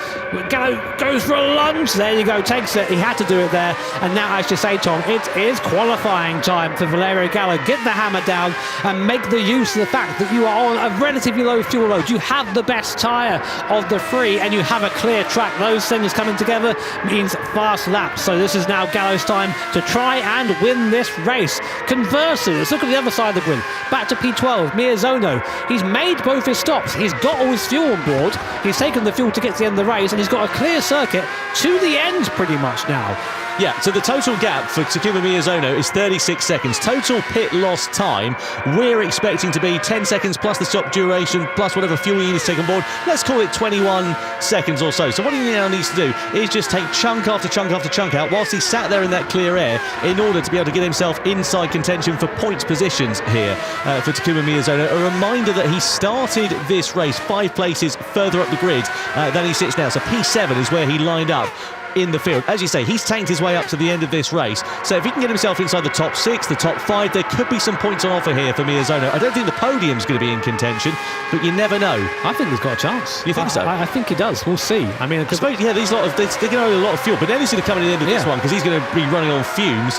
Gallo goes for a lunge. There you go, takes it. He had to do it there. And now, as you say, Tom, it is qualifying time for Valerio Gallo. Get the hammer down and make the use of the fact that you are on a relatively low fuel load. You have the best tyre of the three and you have a clear track. Those things coming together means fast laps. So this is now Gallo's time to try and win this race. Conversely, let's look at the other side of the grid. Back to P12, Miyazono. He's made both his stops. He's got all his fuel on board. He's taken the fuel to get to the end of the race and he's got a clear circuit to the end pretty much now. Yeah, so the total gap for Takuma Miyazono is 36 seconds. Total pit loss time, we're expecting to be 10 seconds plus the stop duration, plus whatever fuel you need to take on board. Let's call it 21 seconds or so. So what he now needs to do is just take chunk after chunk after chunk out whilst he sat there in that clear air in order to be able to get himself inside contention for points positions here for Takuma Miyazono. A reminder that he started this race 5 places further up the grid than he sits now. So P7 is where he lined up in the field. As you say, he's tanked his way up to the end of this race. So if he can get himself inside the top 6, the top 5, there could be some points on offer here for Miyazono. I don't think the podium's going to be in contention, but you never know. I think he's got a chance. You think so? I think he does. We'll see. I mean, I suppose, yeah, they're going to owe a lot of fuel, but then he's going to come in the end of this one because he's going to be running on fumes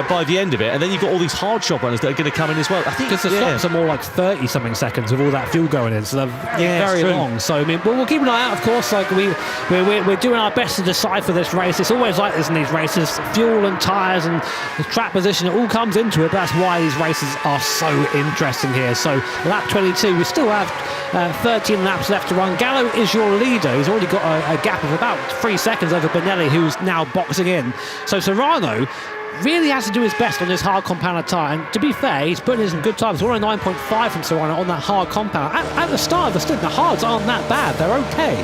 by the end of it. And then you've got all these hard shot runners that are going to come in as well. I think because the stops are more like 30-something seconds with all that fuel going in, so they're very long. So I mean, we'll keep an eye out, of course. Like we're doing our best to decipher this race. It's always like this in these races. Fuel and tyres and the track position, it all comes into it. But that's why these races are so interesting here. So lap 22, we still have 13 laps left to run. Gallo is your leader. He's already got a gap of about 3 seconds over Bonelli, who's now boxing in. So Serrano really has to do his best on this hard compounded tyre, and to be fair, he's putting in some good times. We're on a 9.5 from Serrano on that hard compound. At the start of the stint, the hards aren't that bad, they're okay,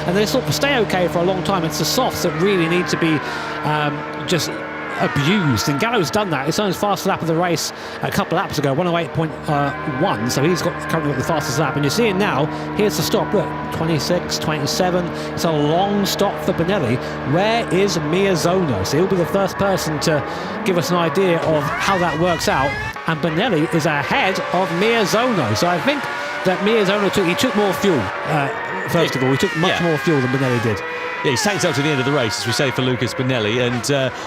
and they sort of stay okay for a long time. It's the softs that really need to be just abused, and Gallo's done that. It's on his fastest lap of the race a couple of laps ago, 108.1, so he's currently got the fastest lap, and you're seeing now, here's the stop, look, 26, 27, it's a long stop for Bonelli. Where is Miyazono? So he'll be the first person to give us an idea of how that works out, and Bonelli is ahead of Miyazono, so I think that Miyazono took more fuel, first of all, he took much more fuel than Bonelli did. Yeah, he's tanked up to the end of the race, as we say, for Lucas Bonelli. And,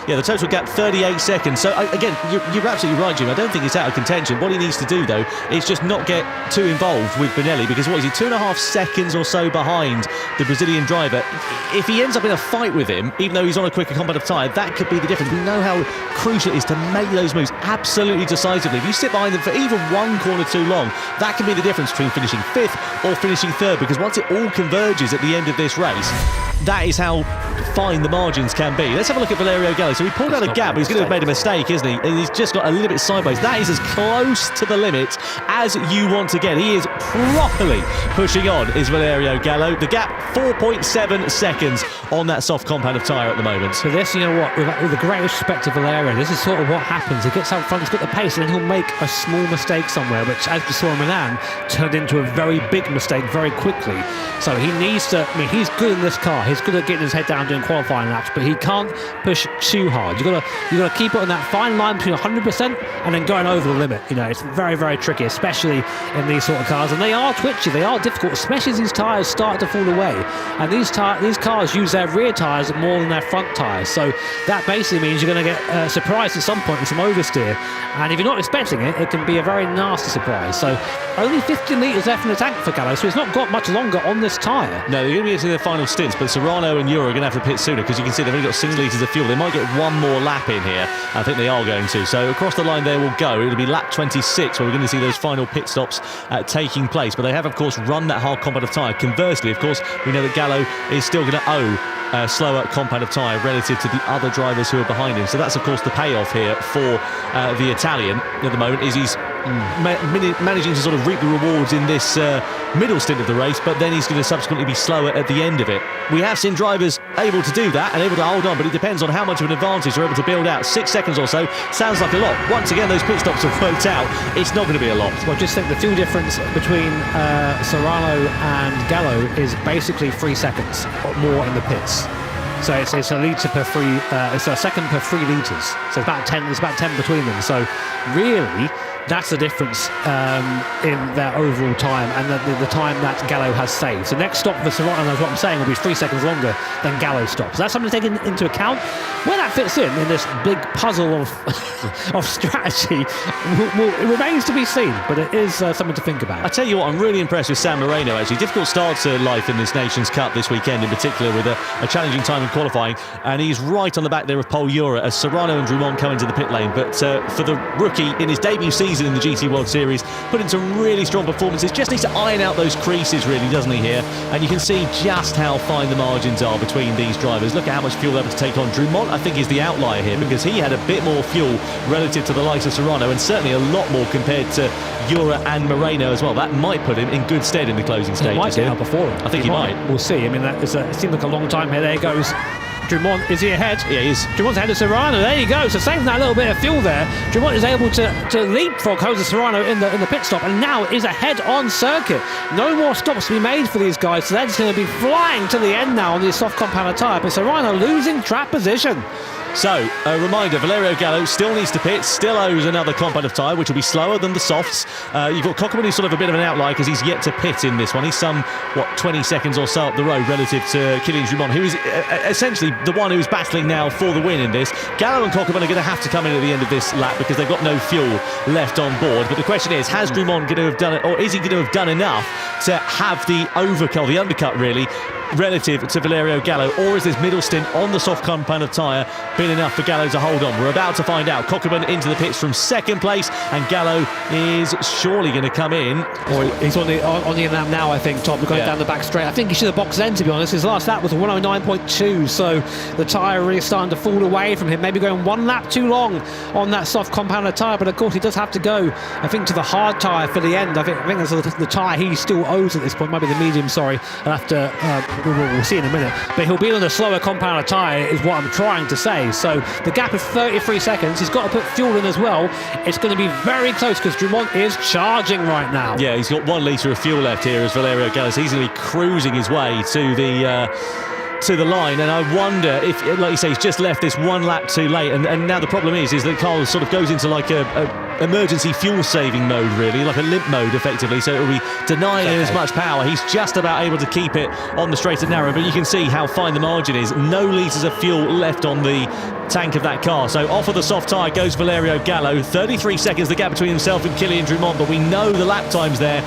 the total gap, 38 seconds. So, again, you're absolutely right, Jim. I don't think it's out of contention. What he needs to do, though, is just not get too involved with Bonelli, because what is he, 2.5 seconds or so behind the Brazilian driver. If he ends up in a fight with him, even though he's on a quicker compound of tyre, that could be the difference. We know how crucial it is to make those moves absolutely decisively. If you sit behind them for even one corner too long, that can be the difference between finishing 5th or finishing 3rd, because once it all converges at the end of this race, that is how fine the margins can be. Let's have a look at Valerio Gallo. So he pulled out a gap, but he's going to have made a mistake, isn't he? And he's just got a little bit sideways. That is as close to the limit as you want to get. He is properly pushing on, is Valerio Gallo. The gap, 4.7 seconds on that soft compound of tyre at the moment. So this, you know what, with the greatest respect to Valerio, this is sort of what happens. He gets out front, he's got the pace, and then he'll make a small mistake somewhere, which, as we saw in Milan, turned into a very big mistake very quickly. So he needs to, I mean, he's good in this car. He's good at getting his head down doing qualifying laps, but he can't push too hard. You've got to keep it on that fine line between 100% and then going over the limit. You know, it's very, very tricky, especially in these sort of cars. And they are twitchy, they are difficult, especially as these tyres start to fall away. And these cars use their rear tyres more than their front tyres. So that basically means you're going to get surprised at some point with some oversteer. And if you're not expecting it, it can be a very nasty surprise. So only 15 litres left in the tank for Gallo, so he's not got much longer on this tyre. No, they're going to be into their final stints, but Serrano and Urra are going to have to pit sooner, because you can see they've only got 6 litres of fuel. They might get one more lap in here. I think they are going to. So across the line there will go. It'll be lap 26 where we're going to see those final pit stops taking place. But they have, of course, run that hard compound of tyre. Conversely, of course, we know that Gallo is still going to owe a slower compound of tyre relative to the other drivers who are behind him. So that's, of course, the payoff here for the Italian at the moment, is he's managing to sort of reap the rewards in this middle stint of the race, but then he's going to subsequently be slower at the end of it. We have seen drivers able to do that and able to hold on, but it depends on how much of an advantage they're able to build out. 6 seconds or so sounds like a lot. Once again, those pit stops have worked out. It's not going to be a lot. Well, just think the fuel difference between Serrano and Gallo is basically 3 seconds or more in the pits. So it's a litre per three. It's a second per 3 litres. So it's about 10. It's about 10 between them. So really, that's the difference in their overall time and the time that Gallo has saved. So next stop for Serrano, as what I'm saying, will be 3 seconds longer than Gallo stops. So that's something to take into account. Where that fits in this big puzzle of strategy, it remains to be seen, but it is something to think about. I tell you what, I'm really impressed with Sam Moreno, actually. Difficult start to life in this Nations Cup this weekend, in particular, with a challenging time in qualifying, and he's right on the back there of Pol Urra as Serrano and Drumont come into the pit lane. But for the rookie, in his debut season in the GT World Series, put in some really strong performances, just needs to iron out those creases, really, doesn't he, here? And you can see just how fine the margins are between these drivers. Look at how much fuel they're able to take on. Drumont, I think, is the outlier here, because he had a bit more fuel relative to the likes of Serrano, and certainly a lot more compared to Urra and Moreno as well. That might put him in good stead in the closing stages. He might get out before him. I think he might. We'll see. I mean, it seems like a long time here. There he goes. Drumont, is he ahead? Yeah, he is. Drumont's ahead of Serrano. There you go. So saving that little bit of fuel there, Drumont is able to leapfrog Jose Serrano in the pit stop, and now is ahead on circuit. No more stops to be made for these guys, so they're just going to be flying to the end now on the soft compound tyre. But Serrano losing track position. So, a reminder, Valerio Gallo still needs to pit, still owes another compound of tyre, which will be slower than the softs. You've got Cockburn, who's sort of a bit of an outlier because he's yet to pit in this one. He's some, 20 seconds or so up the road relative to Kylian Drumont, who is essentially the one who's battling now for the win in this. Gallo and Cockburn are going to have to come in at the end of this lap because they've got no fuel left on board. But the question is, has Drumont going to have done it, or is he going to have done enough to have the overcut, the undercut really, relative to Valerio Gallo, or is this middle stint on the soft compound of tyre been enough for Gallo to hold on? We're about to find out. Cockburn into the pits from second place, and Gallo is surely going to come in. Or he's on the lap now, I think, Tom, going down the back straight. I think he should have boxed then, to be honest. His last lap was 109.2, so the tyre really starting to fall away from him, maybe going one lap too long on that soft compound of tyre. But of course he does have to go, I think, to the hard tyre for the end. I think that's the tyre he still owes at this point, maybe the medium, sorry. I'll have to we'll see in a minute, but he'll be on the slower compound of tyre is what I'm trying to say. So the gap is 33 seconds. He's got to put fuel in as well. It's going to be very close because Drumont is charging right now. Yeah, he's got 1 litre of fuel left here as Valerio Gallo. He's going to be cruising his way to the line, and I wonder if, like you say, he's just left this 1 lap too late, and now the problem is that Carl sort of goes into like a emergency fuel saving mode, really, like a limp mode effectively, so it'll be denying him as much power. He's just about able to keep it on the straight and narrow, but you can see how fine the margin is. No litres of fuel left on the tank of that car. So off of the soft tyre goes Valerio Gallo. 33 seconds the gap between himself and Kylian Drumont, but we know the lap times there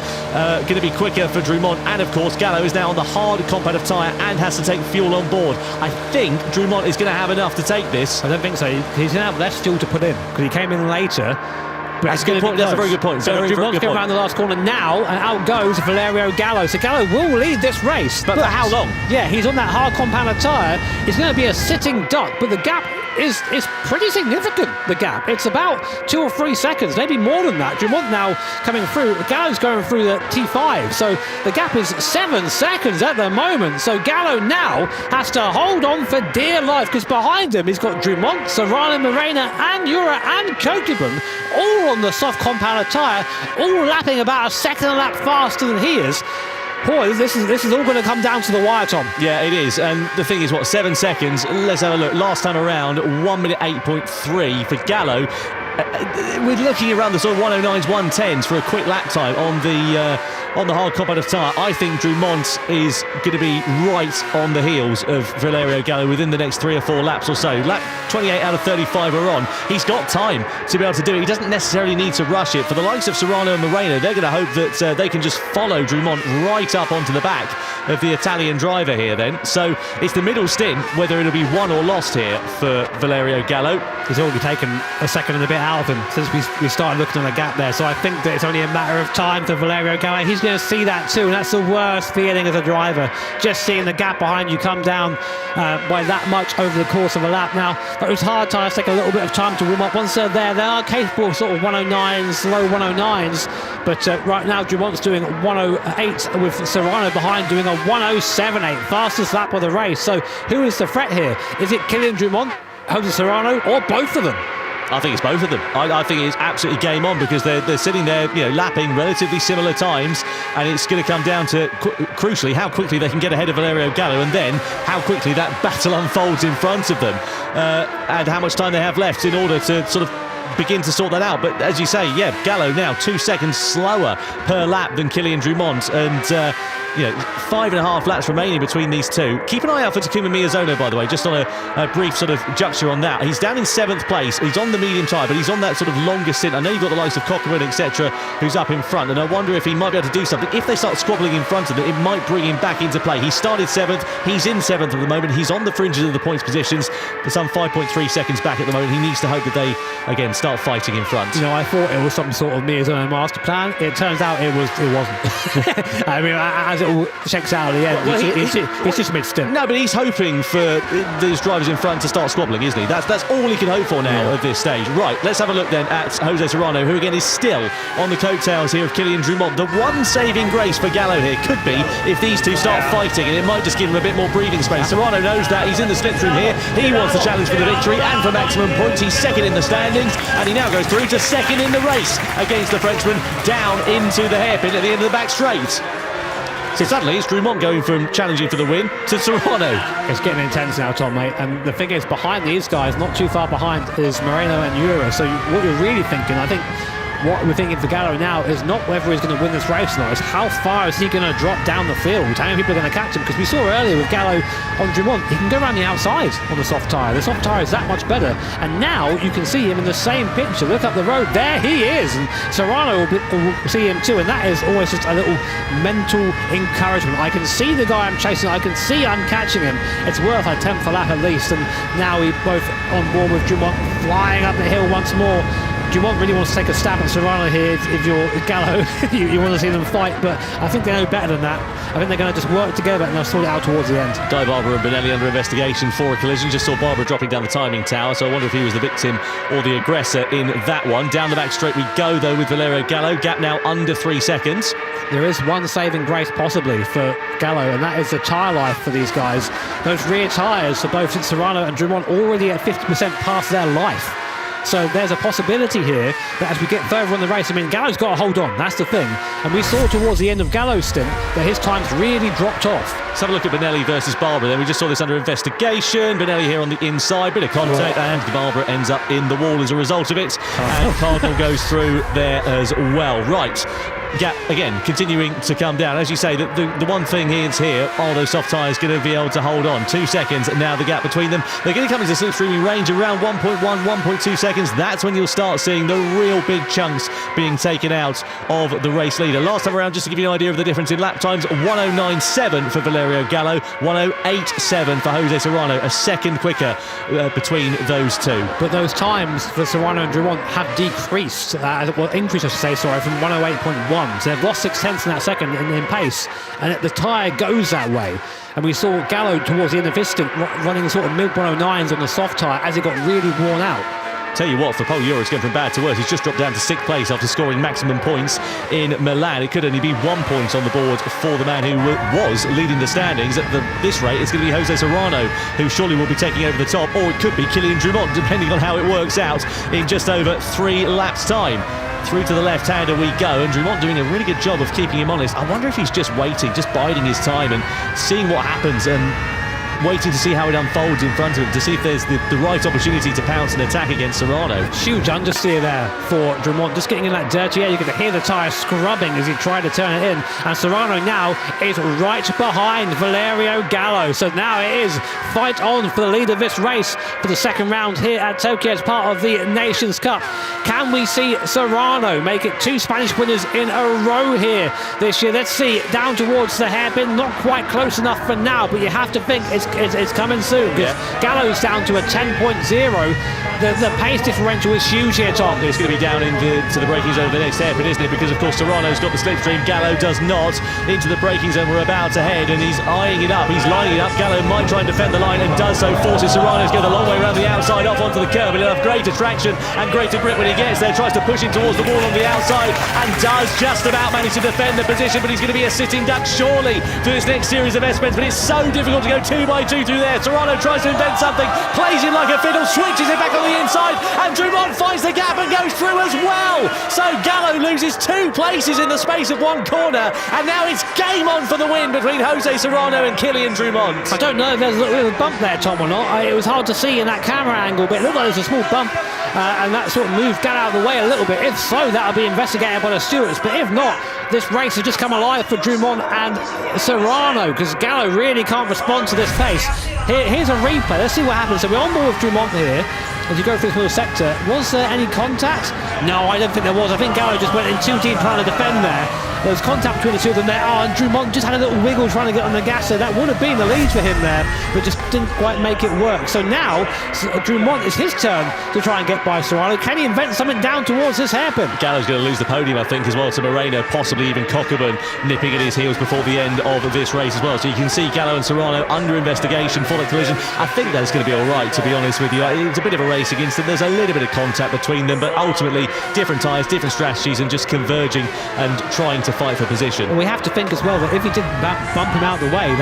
going to be quicker for Drumont, and of course Gallo is now on the hard compound of tyre and has to take fuel on board. I think Drumont is going to have enough to take this. I don't think so. He's going to have less fuel to put in because he came in later. But that's a good point. That's a very good point. So Drumont's going around the last corner now, and out goes Valerio Gallo. So Gallo will lead this race. But for how long? Yeah, he's on that hard compound of tyre. It's going to be a sitting duck, but the gap is pretty significant, the gap. It's about 2 or 3 seconds, maybe more than that. Drumont now coming through. Gallo's going through the T5, so the gap is 7 seconds at the moment. So Gallo now has to hold on for dear life, because behind him he's got Drumont, Serrano, Moreno and Urra and Coquelin, all on the soft compound of tyre, all lapping about a second a lap faster than he is. Boy, this is all going to come down to the wire, Tom. Yeah, it is. And the thing is, 7 seconds? Let's have a look. Last time around, 1 minute 8.3 for Gallo. We're looking around the sort of 109s, 110s for a quick lap time on the hard compound of tyre. I think Drumont is going to be right on the heels of Valerio Gallo within the next 3 or 4 laps or so. Lap 28 out of 35 are on. He's got time to be able to do it. He doesn't necessarily need to rush it. For the likes of Serrano and Moreno, they're going to hope that they can just follow Drumont right up onto the back of the Italian driver here then. So it's the middle stint, whether it'll be won or lost here for Valerio Gallo. He's already taken a second and a bit out of him since we started looking on the gap there. So I think that it's only a matter of time for Valerio Gallo. He's going to see that too, and that's the worst feeling as a driver, just seeing the gap behind you come down by that much over the course of a lap. Now, those hard tyres take a little bit of time to warm up. Once they're there, they are capable of sort of 109s, low 109s, but right now Drumont's doing 108 with Serrano behind doing a 107.8, fastest lap of the race. So who is the threat here? Is it Kylian Drumont, Jose Serrano, or both of them? I think it's both of them. I think it's absolutely game on, because they're sitting there, lapping relatively similar times, and it's going to come down to, crucially, how quickly they can get ahead of Valerio Gallo, and then how quickly that battle unfolds in front of them, and how much time they have left in order to sort of begin to sort that out. But as you say, yeah, Gallo now 2 seconds slower per lap than Kylian Drumont, and 5.5 laps remaining between these two. Keep an eye out for Takuma Miyazono, by the way, just on a brief sort of juncture on that. He's down in 7th place. He's on the medium tyre, but he's on that sort of longer stint. I know you've got the likes of Cockerman, etc., who's up in front, and I wonder if he might be able to do something. If they start squabbling in front of them, it might bring him back into play. He started 7th. He's in 7th at the moment. He's on the fringes of the points positions, but some 5.3 seconds back at the moment. He needs to hope that they, again, start fighting in front. I thought it was some sort of Miyazono master plan. It turns out it wasn't. I mean, as it all checks out at the end, well, it's just mid-stint. No, but he's hoping for these drivers in front to start squabbling, isn't he? That's all he can hope for now at this stage. Right, let's have a look then at Jose Serrano, who again is still on the coattails here of Kylian Drumont. The one saving grace for Gallo here could be if these two start fighting, and it might just give him a bit more breathing space. Serrano knows that. He's in the slipstream here. He wants the challenge for the victory and for maximum points. He's second in the standings, and he now goes through to second in the race against the Frenchman down into the hairpin at the end of the back straight. So suddenly it's Drumont going from challenging for the win to Serrano. It's getting intense now, Tom, mate. And the thing is, behind these guys, not too far behind, is Moreno and Urra. So what you're really thinking, I think, what we're thinking for Gallo now is not whether he's going to win this race or not, it's how far is he going to drop down the field, how many people are going to catch him, because we saw earlier with Gallo on Drumont, he can go around the outside on the soft tyre. The soft tyre is that much better, and now you can see him in the same picture. Look up the road, there he is, and Serrano will see him too, and that is always just a little mental encouragement. I can see the guy I'm chasing, I can see I'm catching him. It's worth a 10th a lap at least, and now we both on board with Drumont flying up the hill once more. Drumont really wants to take a stab at Serrano here. If you're Gallo, you want to see them fight, but I think they know better than that. I think they're going to just work together and they'll sort it out towards the end. Di Barbara and Benelli under investigation for a collision. Just saw Barbara dropping down the timing tower, so I wonder if he was the victim or the aggressor in that one. Down the back straight we go, though, with Valerio Gallo. Gap now under 3 seconds. There is one saving grace possibly for Gallo, and that is the tyre life for these guys. Those rear tyres for both Serrano and Drumont already at 50% past their life. So there's a possibility here that as we get further on the race, I mean, Gallo's got to hold on, that's the thing. And we saw towards the end of Gallo's stint that his times really dropped off. Let's have a look at Benelli versus Barbara then. We just saw this under investigation. Benelli here on the inside, bit of contact, and Barbara ends up in the wall as a result of it. And Cardinal goes through there as well. Right. Gap again continuing to come down. As you say, the one thing is here, are those soft tyres going to be able to hold on? 2 seconds now, the gap between them. They're going to come into slipstreaming range around 1.1, 1.2 seconds. That's when you'll start seeing the real big chunks being taken out of the race leader. Last time around, just to give you an idea of the difference in lap times, 109.7 for Valerio Gallo, 108.7 for Jose Serrano, a second quicker between those two. But those times for Serrano and Drumont have decreased, increased I should say, sorry, from 108.1. So they've lost 6 tenths in that second in pace, and the tyre goes that way. And we saw Gallo towards the end of his stint running sort of mid-109s on the soft tyre as it got really worn out. Tell you what, for Paul Urra, it's going from bad to worse. He's just dropped down to 6th place after scoring maximum points in Milan. It could only be 1 point on the board for the man who was leading the standings. At this rate, it's going to be Jose Serrano, who surely will be taking over the top, or it could be Kylian Drumont, depending on how it works out in just over 3 laps' time. Through to the left-hander we go, and Drumont doing a really good job of keeping him honest. I wonder if he's just waiting, just biding his time and seeing what happens, and waiting to see how it unfolds in front of him, to see if there's the right opportunity to pounce and attack against Serrano. Huge understeer there for Drumont, just getting in that dirty air. You can hear the tyre scrubbing as he tried to turn it in, and Serrano now is right behind Valerio Gallo. So now it is fight on for the lead of this race for the second round here at Tokyo as part of the Nations Cup. Can we see Serrano make it 2 Spanish winners in a row here this year? Let's see, down towards the hairpin, not quite close enough for now, but you have to think it's coming soon, because Gallo's down to a 10.0. The pace differential is huge here, Tom. It's going to be down into the braking zone of the next hairpin, isn't it? Because, of course, Serrano's got the slipstream. Gallo does not. Into the braking zone we're about to head, and he's eyeing it up. He's lining it up. Gallo might try and defend the line, and does so. Forces Serrano to go the long way around the outside, off onto the curb, and he'll have greater traction and greater grip when he gets there. Tries to push him towards the wall on the outside, and does just about manage to defend the position, but he's going to be a sitting duck, surely, for this next series of S-bends. But it's so difficult to go 2 by 2 through there. Serrano tries to invent something, plays in like a fiddle, switches it back on the inside, and Drumont finds the gap and goes through as well. So Gallo loses 2 places in the space of 1 corner, and now it's game on for the win between Jose Serrano and Kylian Drumont. I don't know if there's a little bump there, Tom, or not. It was hard to see in that camera angle, but it looked like there's a small bump, and that sort of moved Gallo out of the way a little bit. If so, that'll be investigated by the stewards, but if not, this race has just come alive for Drumont and Serrano, because Gallo really can't respond to this pace. Here's a replay. Let's see what happens. So we're on board with Drumont here. As you go through this little sector, was there any contact? No, I don't think there was. I think Gallo just went in too deep trying to defend there. There was contact between the two of them there. And Drumont just had a little wiggle trying to get on the gas there. That would have been the lead for him there, but just didn't quite make it work. So now, Drumont, it's his turn to try and get by Serrano. Can he invent something down towards this hairpin? Gallo's going to lose the podium, I think, as well, to Moreno, possibly even Cockburn nipping at his heels before the end of this race as well. So you can see Gallo and Serrano under investigation for the collision. I think that's going to be all right, to be honest with you. It's a bit of a race against them. There's a little bit of contact between them, but ultimately different tyres, different strategies, and just converging and trying to fight for position. We have to think as well that if he did bump him out of the way,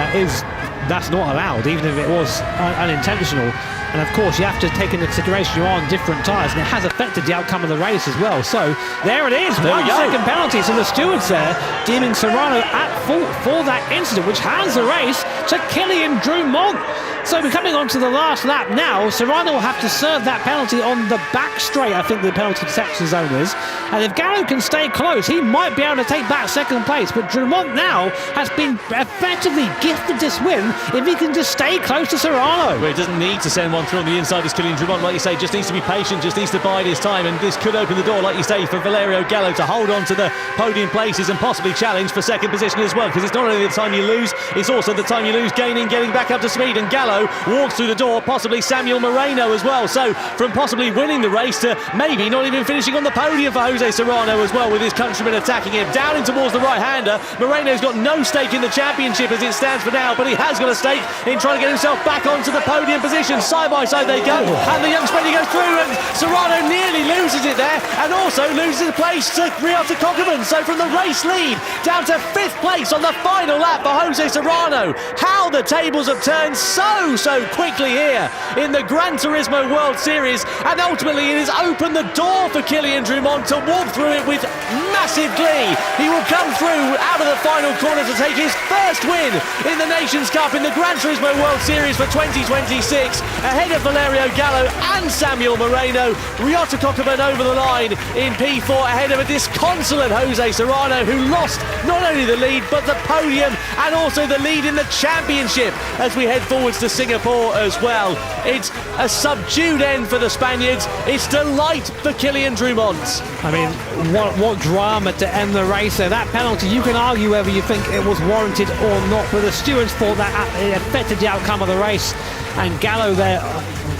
that's not allowed, even if it was unintentional. And of course, you have to take into consideration you're on different tyres, and it has affected the outcome of the race as well. So there it is, there 1 second penalty. So the stewards there deeming Serrano at fault for that incident, which hands the race to Kylian Drumont. So we're coming on to the last lap now. Serrano will have to serve that penalty on the back straight, I think the penalty section zone is. And if Gallo can stay close, he might be able to take back second place. But Drumont now has been effectively gifted this win if he can just stay close to Serrano. Well, he doesn't need to send one through on the inside as Kylian Drumont, like you say, just needs to be patient, just needs to bide his time, and this could open the door, like you say, for Valerio Gallo to hold on to the podium places and possibly challenge for second position as well, because it's not only the time you lose, it's also the time you lose gaining, getting back up to speed, and Gallo walks through the door, possibly Samuel Moreno as well. So from possibly winning the race to maybe not even finishing on the podium for Jose Serrano as well, with his countrymen attacking him down in towards the right-hander. Moreno's got no stake in the championship as it stands for now, but he has got a stake in trying to get himself back onto the podium position. Side by side they go, and the young Spaniard goes through, and Serrano nearly loses it there, and also loses the place to Urra Cockburn. So from the race lead down to 5th place on the final lap for Jose Serrano. How the tables have turned so quickly here in the Gran Turismo World Series, and ultimately it has opened the door for Kylian Drumont to walk through it with massive glee. He will come through out of the final corner to take his first win in the Nations Cup in the Gran Turismo World Series for 2026, ahead of Valerio Gallo and Samuel Moreno. Urra Cockburn over the line in P4 ahead of a disconsolate Jose Serrano, who lost not only the lead but the podium and also the lead in the championship as we head forwards to Singapore as well. It's a subdued end for the Spaniards. It's delight for Kylian Drumont. I mean, what drama to end the race there. That penalty, you can argue whether you think it was warranted or not, but the stewards thought that it affected the outcome of the race. And Gallo there,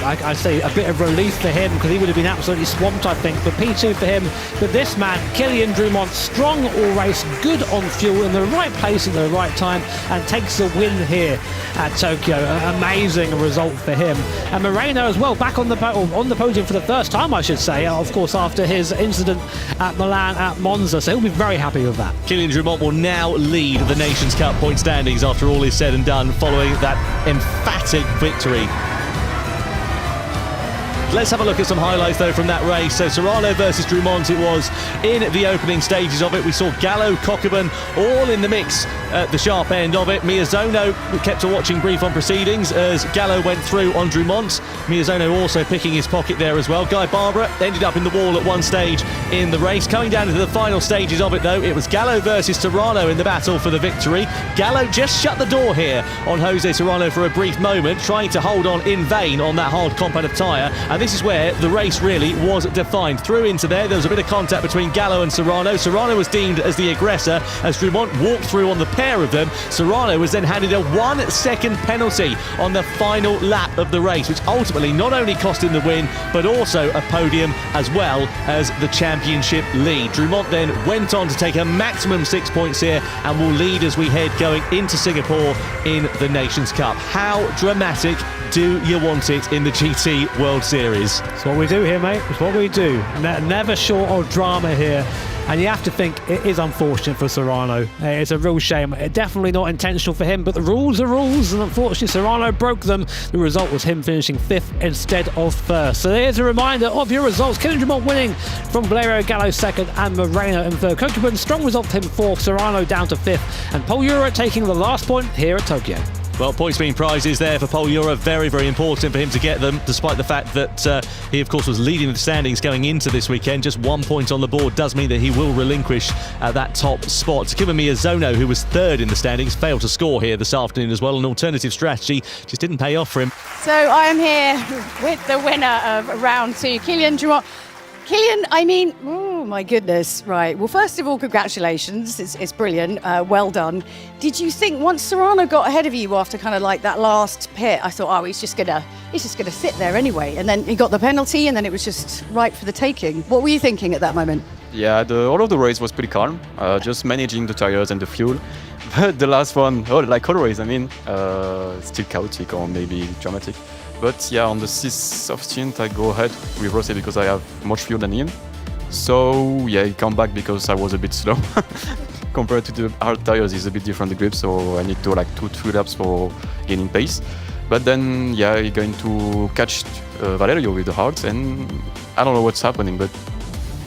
I'd say a bit of relief for him, because he would have been absolutely swamped, I think. But P2 for him. But this man, Kylian Drumont, strong all race, good on fuel, in the right place at the right time, and takes the win here at Tokyo. Amazing result for him. And Moreno as well, back on the podium for the first time, I should say, of course, after his incident at Milan, at Monza. So he'll be very happy with that. Kylian Drumont will now lead the Nations Cup point standings after all is said and done, following that emphatic victory. Let's have a look at some highlights though from that race. So Serrano versus Drumont it was in the opening stages of it. We saw Gallo, Cockburn all in the mix at the sharp end of it. Miyazono kept a watching brief on proceedings as Gallo went through on Drumont. Miyazono also picking his pocket there as well. Guy Barbara ended up in the wall at one stage in the race. Coming down into the final stages of it though, it was Gallo versus Serrano in the battle for the victory. Gallo just shut the door here on Jose Serrano for a brief moment, trying to hold on in vain on that hard compound of tyre, And this is where the race really was defined. Through into there was a bit of contact between Gallo and Serrano. Serrano was deemed as the aggressor as Drumont walked through on the pair of them. Serrano was then handed a 1 second penalty on the final lap of the race, which ultimately not only cost him the win, but also a podium as well as the championship lead. Drumont then went on to take a maximum 6 points here and will lead as we head going into Singapore in the Nations Cup. How dramatic do you want it in the GT World Series? It's what we do here, mate. It's what we do. Never short of drama here. And you have to think it is unfortunate for Serrano. It's a real shame. Definitely not intentional for him, but the rules are rules, and unfortunately Serrano broke them. The result was him finishing 5th instead of 1st. So here's a reminder of your results. Kylian Drumont winning from Valerio Gallo 2nd and Moreno in 3rd. Kokubun, strong result for him 4th. Serrano down to 5th. And Pol Urra taking the last point here at Tokyo. Well, points being prizes there for Pol Urra. Very, very important for him to get them, despite the fact that he, of course, was leading the standings going into this weekend. Just 1 point on the board does mean that he will relinquish that top spot. Takuma Miyazono, who was 3rd in the standings, failed to score here this afternoon as well. An alternative strategy just didn't pay off for him. So I am here with the winner of round 2, Kylian Drumont. Kylian, I mean, oh my goodness, right. Well, first of all, congratulations. It's brilliant. Well done. Did you think once Serrano got ahead of you after kind of like that last pit, I thought, oh, he's just gonna sit there anyway. And then he got the penalty, and then it was just right for the taking. What were you thinking at that moment? Yeah, all of the race was pretty calm, just managing the tires and the fuel. But the last one, like always, I mean, still chaotic or maybe dramatic. But yeah, on the 6th of stint, I go ahead with Rossi because I have much fuel than him. So yeah, he come back because I was a bit slow. Compared to the hard tires, it's a bit different, the grip, so I need to like 2-3 laps for gaining pace. But then, yeah, he's going to catch Valerio with the hards, and I don't know what's happening, but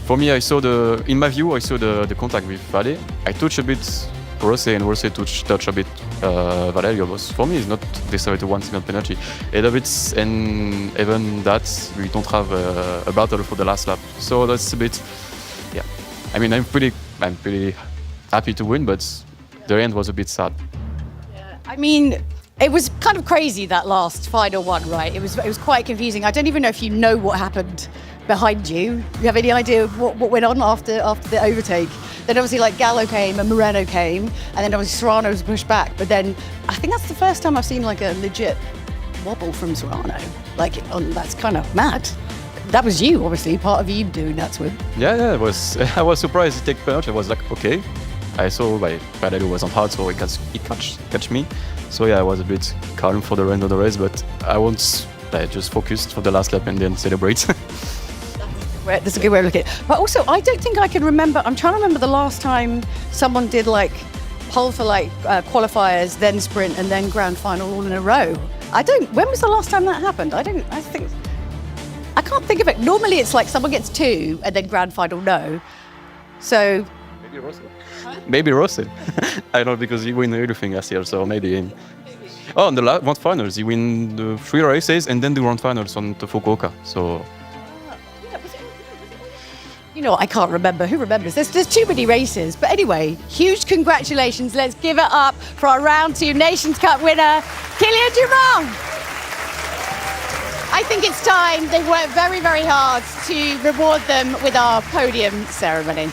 for me, in my view, I saw the contact with Vale. I touched a bit Rossi, and Rossi touch a bit Valerio. But for me, it's not decided to 1 second penalty. And even that, we don't have a battle for the last lap. So that's a bit, yeah. I mean, I'm pretty happy to win, but the end was a bit sad. Yeah. I mean, it was kind of crazy, that last final one, right? It was quite confusing. I don't even know if you know what happened behind you. You have any idea what went on after the overtake? Then obviously like Gallo came and Moreno came, and then obviously Serrano was pushed back. But then I think that's the first time I've seen like a legit wobble from Serrano. Like, that's kind of mad. That was you, obviously, part of you doing that to him. Yeah, I was surprised to take penalty. I was like, okay. I saw Valerio was on hard, so he catch me. So yeah, I was a bit calm for the rest of the race, but I won't just focused for the last lap and then celebrate. That's a good way of looking at it. But also, I don't think I can remember. I'm trying to remember the last time someone did like pole for like qualifiers, then sprint, and then grand final all in a row. When was the last time that happened? I can't think of it. Normally, it's like someone gets 2 and then grand final no. So maybe Rossi. Maybe Rossi. I don't know, because he win everything last year, so maybe him. Oh, in the grand finals, he win the 3 races and then the grand finals on the Fukuoka. So. You know, I can't remember. Who remembers? There's too many races. But anyway, huge congratulations. Let's give it up for our round 2 Nations Cup winner, Kylian Drumont. I think it's time. They've worked very, very hard to reward them with our podium ceremony.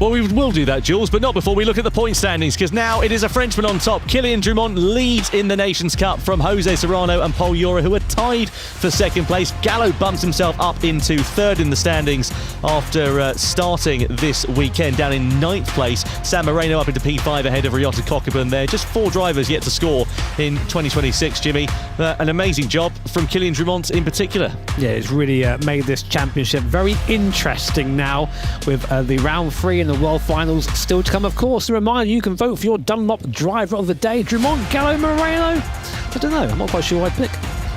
Well, we will do that, Jules, but not before we look at the point standings, because now it is a Frenchman on top. Kylian Drumont leads in the Nations Cup from Jose Serrano and Pol Urra, who are tied for 2nd place. Gallo bumps himself up into 3rd in the standings after starting this weekend down in 9th place. Sam Moreno up into P5 ahead of Ryota Kokubun there. Just 4 drivers yet to score in 2026, Jimmy. An amazing job from Kylian Drumont in particular. Yeah, it's really made this championship very interesting now with the round 3 in the World Finals still to come. Of course, a reminder, you can vote for your Dunlop driver of the day. Drumont, Gallo, Moreno. I don't know. I'm not quite sure who I'd pick.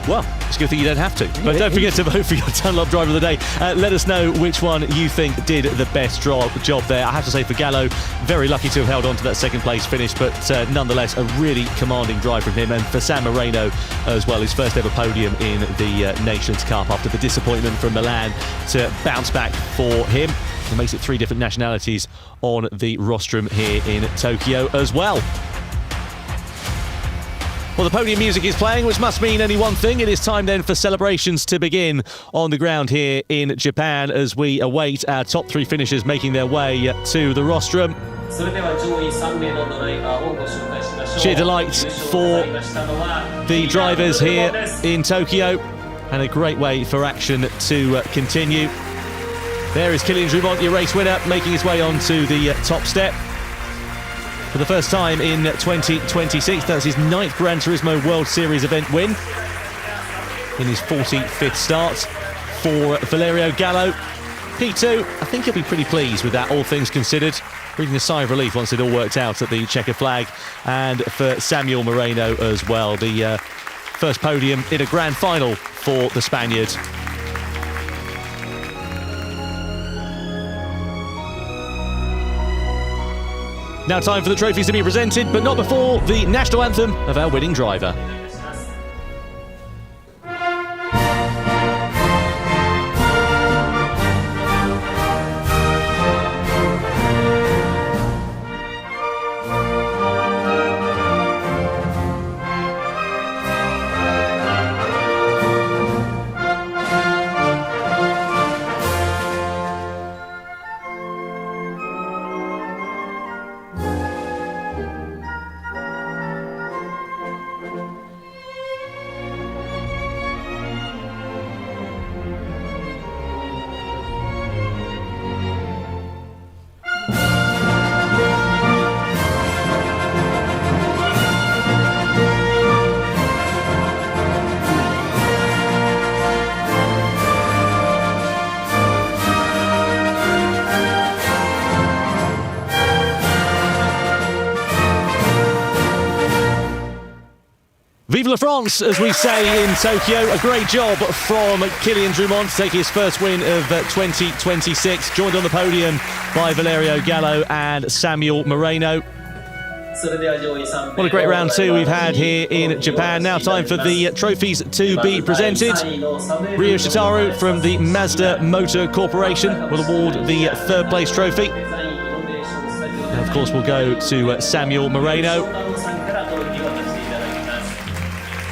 Well, it's a good thing you don't have to. But don't forget to vote for your Dunlop driver of the day. Let us know which one you think did the best job there. I have to say, for Gallo, very lucky to have held on to that 2nd place finish, but nonetheless, a really commanding drive from him. And for Sam Moreno as well, his first ever podium in the Nations Cup after the disappointment from Milan, to bounce back for him. It makes it 3 different nationalities on the rostrum here in Tokyo as well. Well, the podium music is playing, which must mean only one thing. It is time then for celebrations to begin on the ground here in Japan as we await our top 3 finishers making their way to the rostrum. Sheer delight for the drivers here in Tokyo and a great way for action to continue. There is Kylian Drumont, your race winner, making his way onto the top step. For the first time in 2026, that's his 9th Gran Turismo World Series event win in his 45th start. For Valerio Gallo, P2, I think he'll be pretty pleased with that, all things considered. Breathing a sigh of relief once it all worked out at the checkered flag. And for Samuel Moreno as well, the first podium in a grand final for the Spaniard. Now time for the trophies to be presented, but not before the national anthem of our winning driver. Vive la France, as we say in Tokyo. A great job from Kylian Drumont to take his first win of 2026. Joined on the podium by Valerio Gallo and Samuel Moreno. What a great round 2 we've had here in Japan. Now time for the trophies to be presented. Ryo Shitaru from the Mazda Motor Corporation will award the 3rd place trophy. And of course we'll go to Samuel Moreno.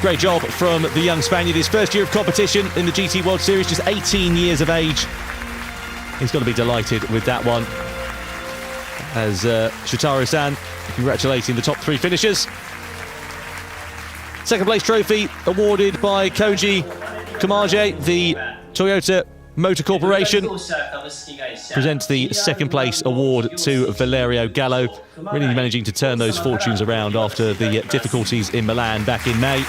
Great job from the young Spaniard. His first year of competition in the GT World Series, just 18 years of age. He's got to be delighted with that one. As Shitaru-san congratulating the top 3 finishers. 2nd place trophy awarded by Koji Komaje, the Toyota Motor Corporation. Presents the 2nd place award to Valerio Gallo. Really managing to turn those fortunes around after the difficulties in Milan back in May.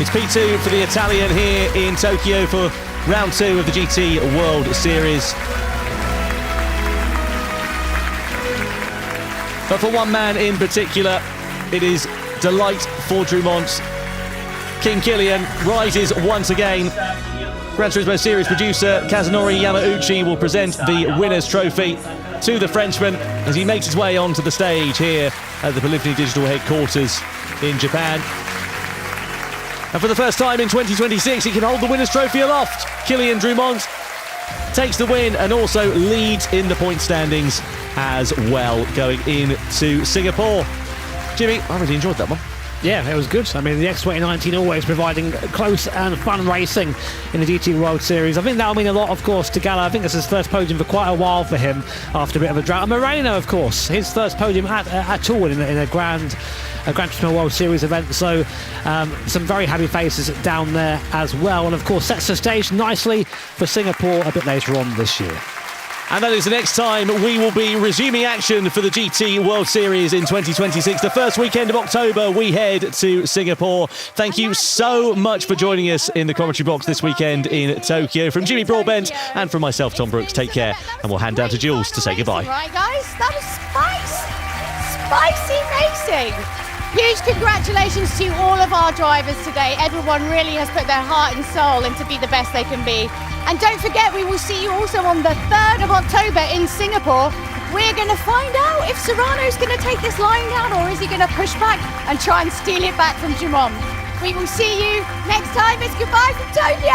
It's P2 for the Italian here in Tokyo for round 2 of the GT World Series. But for one man in particular, it is delight for Drumont. King Kylian rises once again. Gran Turismo Series producer Kazunori Yamauchi will present the winner's trophy to the Frenchman as he makes his way onto the stage here at the Polyphony Digital headquarters in Japan. And for the first time in 2026, he can hold the winner's trophy aloft. Kylian Drumont takes the win and also leads in the point standings as well going into Singapore. Jimmy, I really enjoyed that one. Yeah, it was good. I mean, the X2019 always providing close and fun racing in the GT World Series. I think that'll mean a lot, of course, to Gallo. I think it's his first podium for quite a while for him after a bit of a drought. And Moreno, of course, his first podium at all in a Gran Turismo World Series event. So some very happy faces down there as well. And, of course, sets the stage nicely for Singapore a bit later on this year. And that is the next time we will be resuming action for the GT World Series in 2026. The first weekend of October, we head to Singapore. Thank you so much for joining us in the commentary box this weekend in Tokyo. From Jimmy Broadbent and from myself, Tom Brooks, take care. And we'll hand down to Jules to say goodbye. Right, guys, that was spicy racing. Huge congratulations to all of our drivers today. Everyone really has put their heart and soul into be the best they can be. And don't forget, we will see you also on the 3rd of October in Singapore. We're going to find out if Serrano's going to take this line down or is he going to push back and try and steal it back from Drumont. We will see you next time. It's goodbye from Tokyo!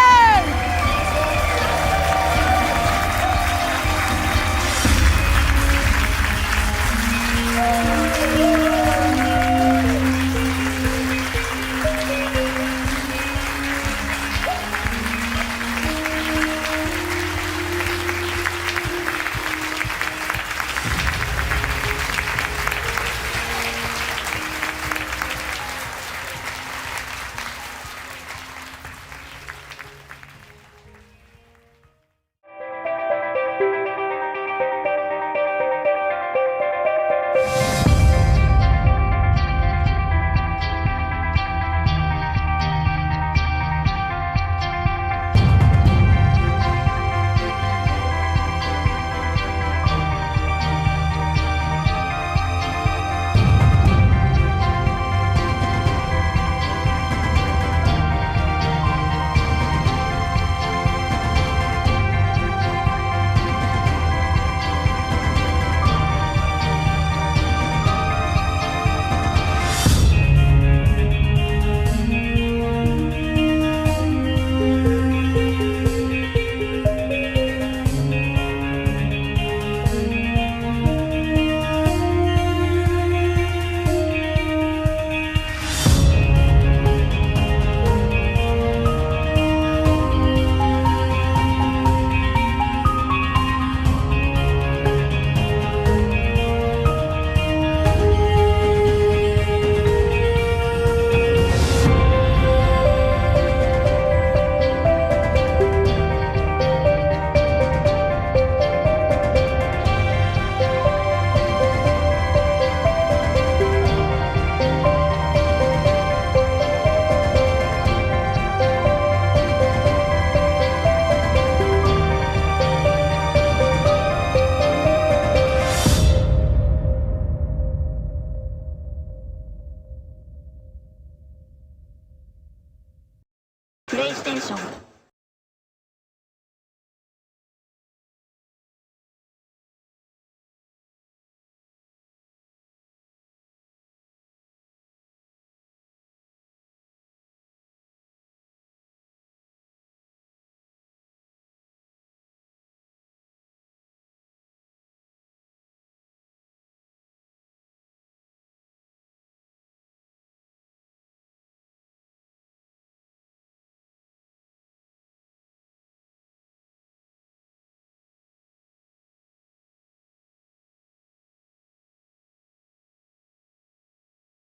プレイステーション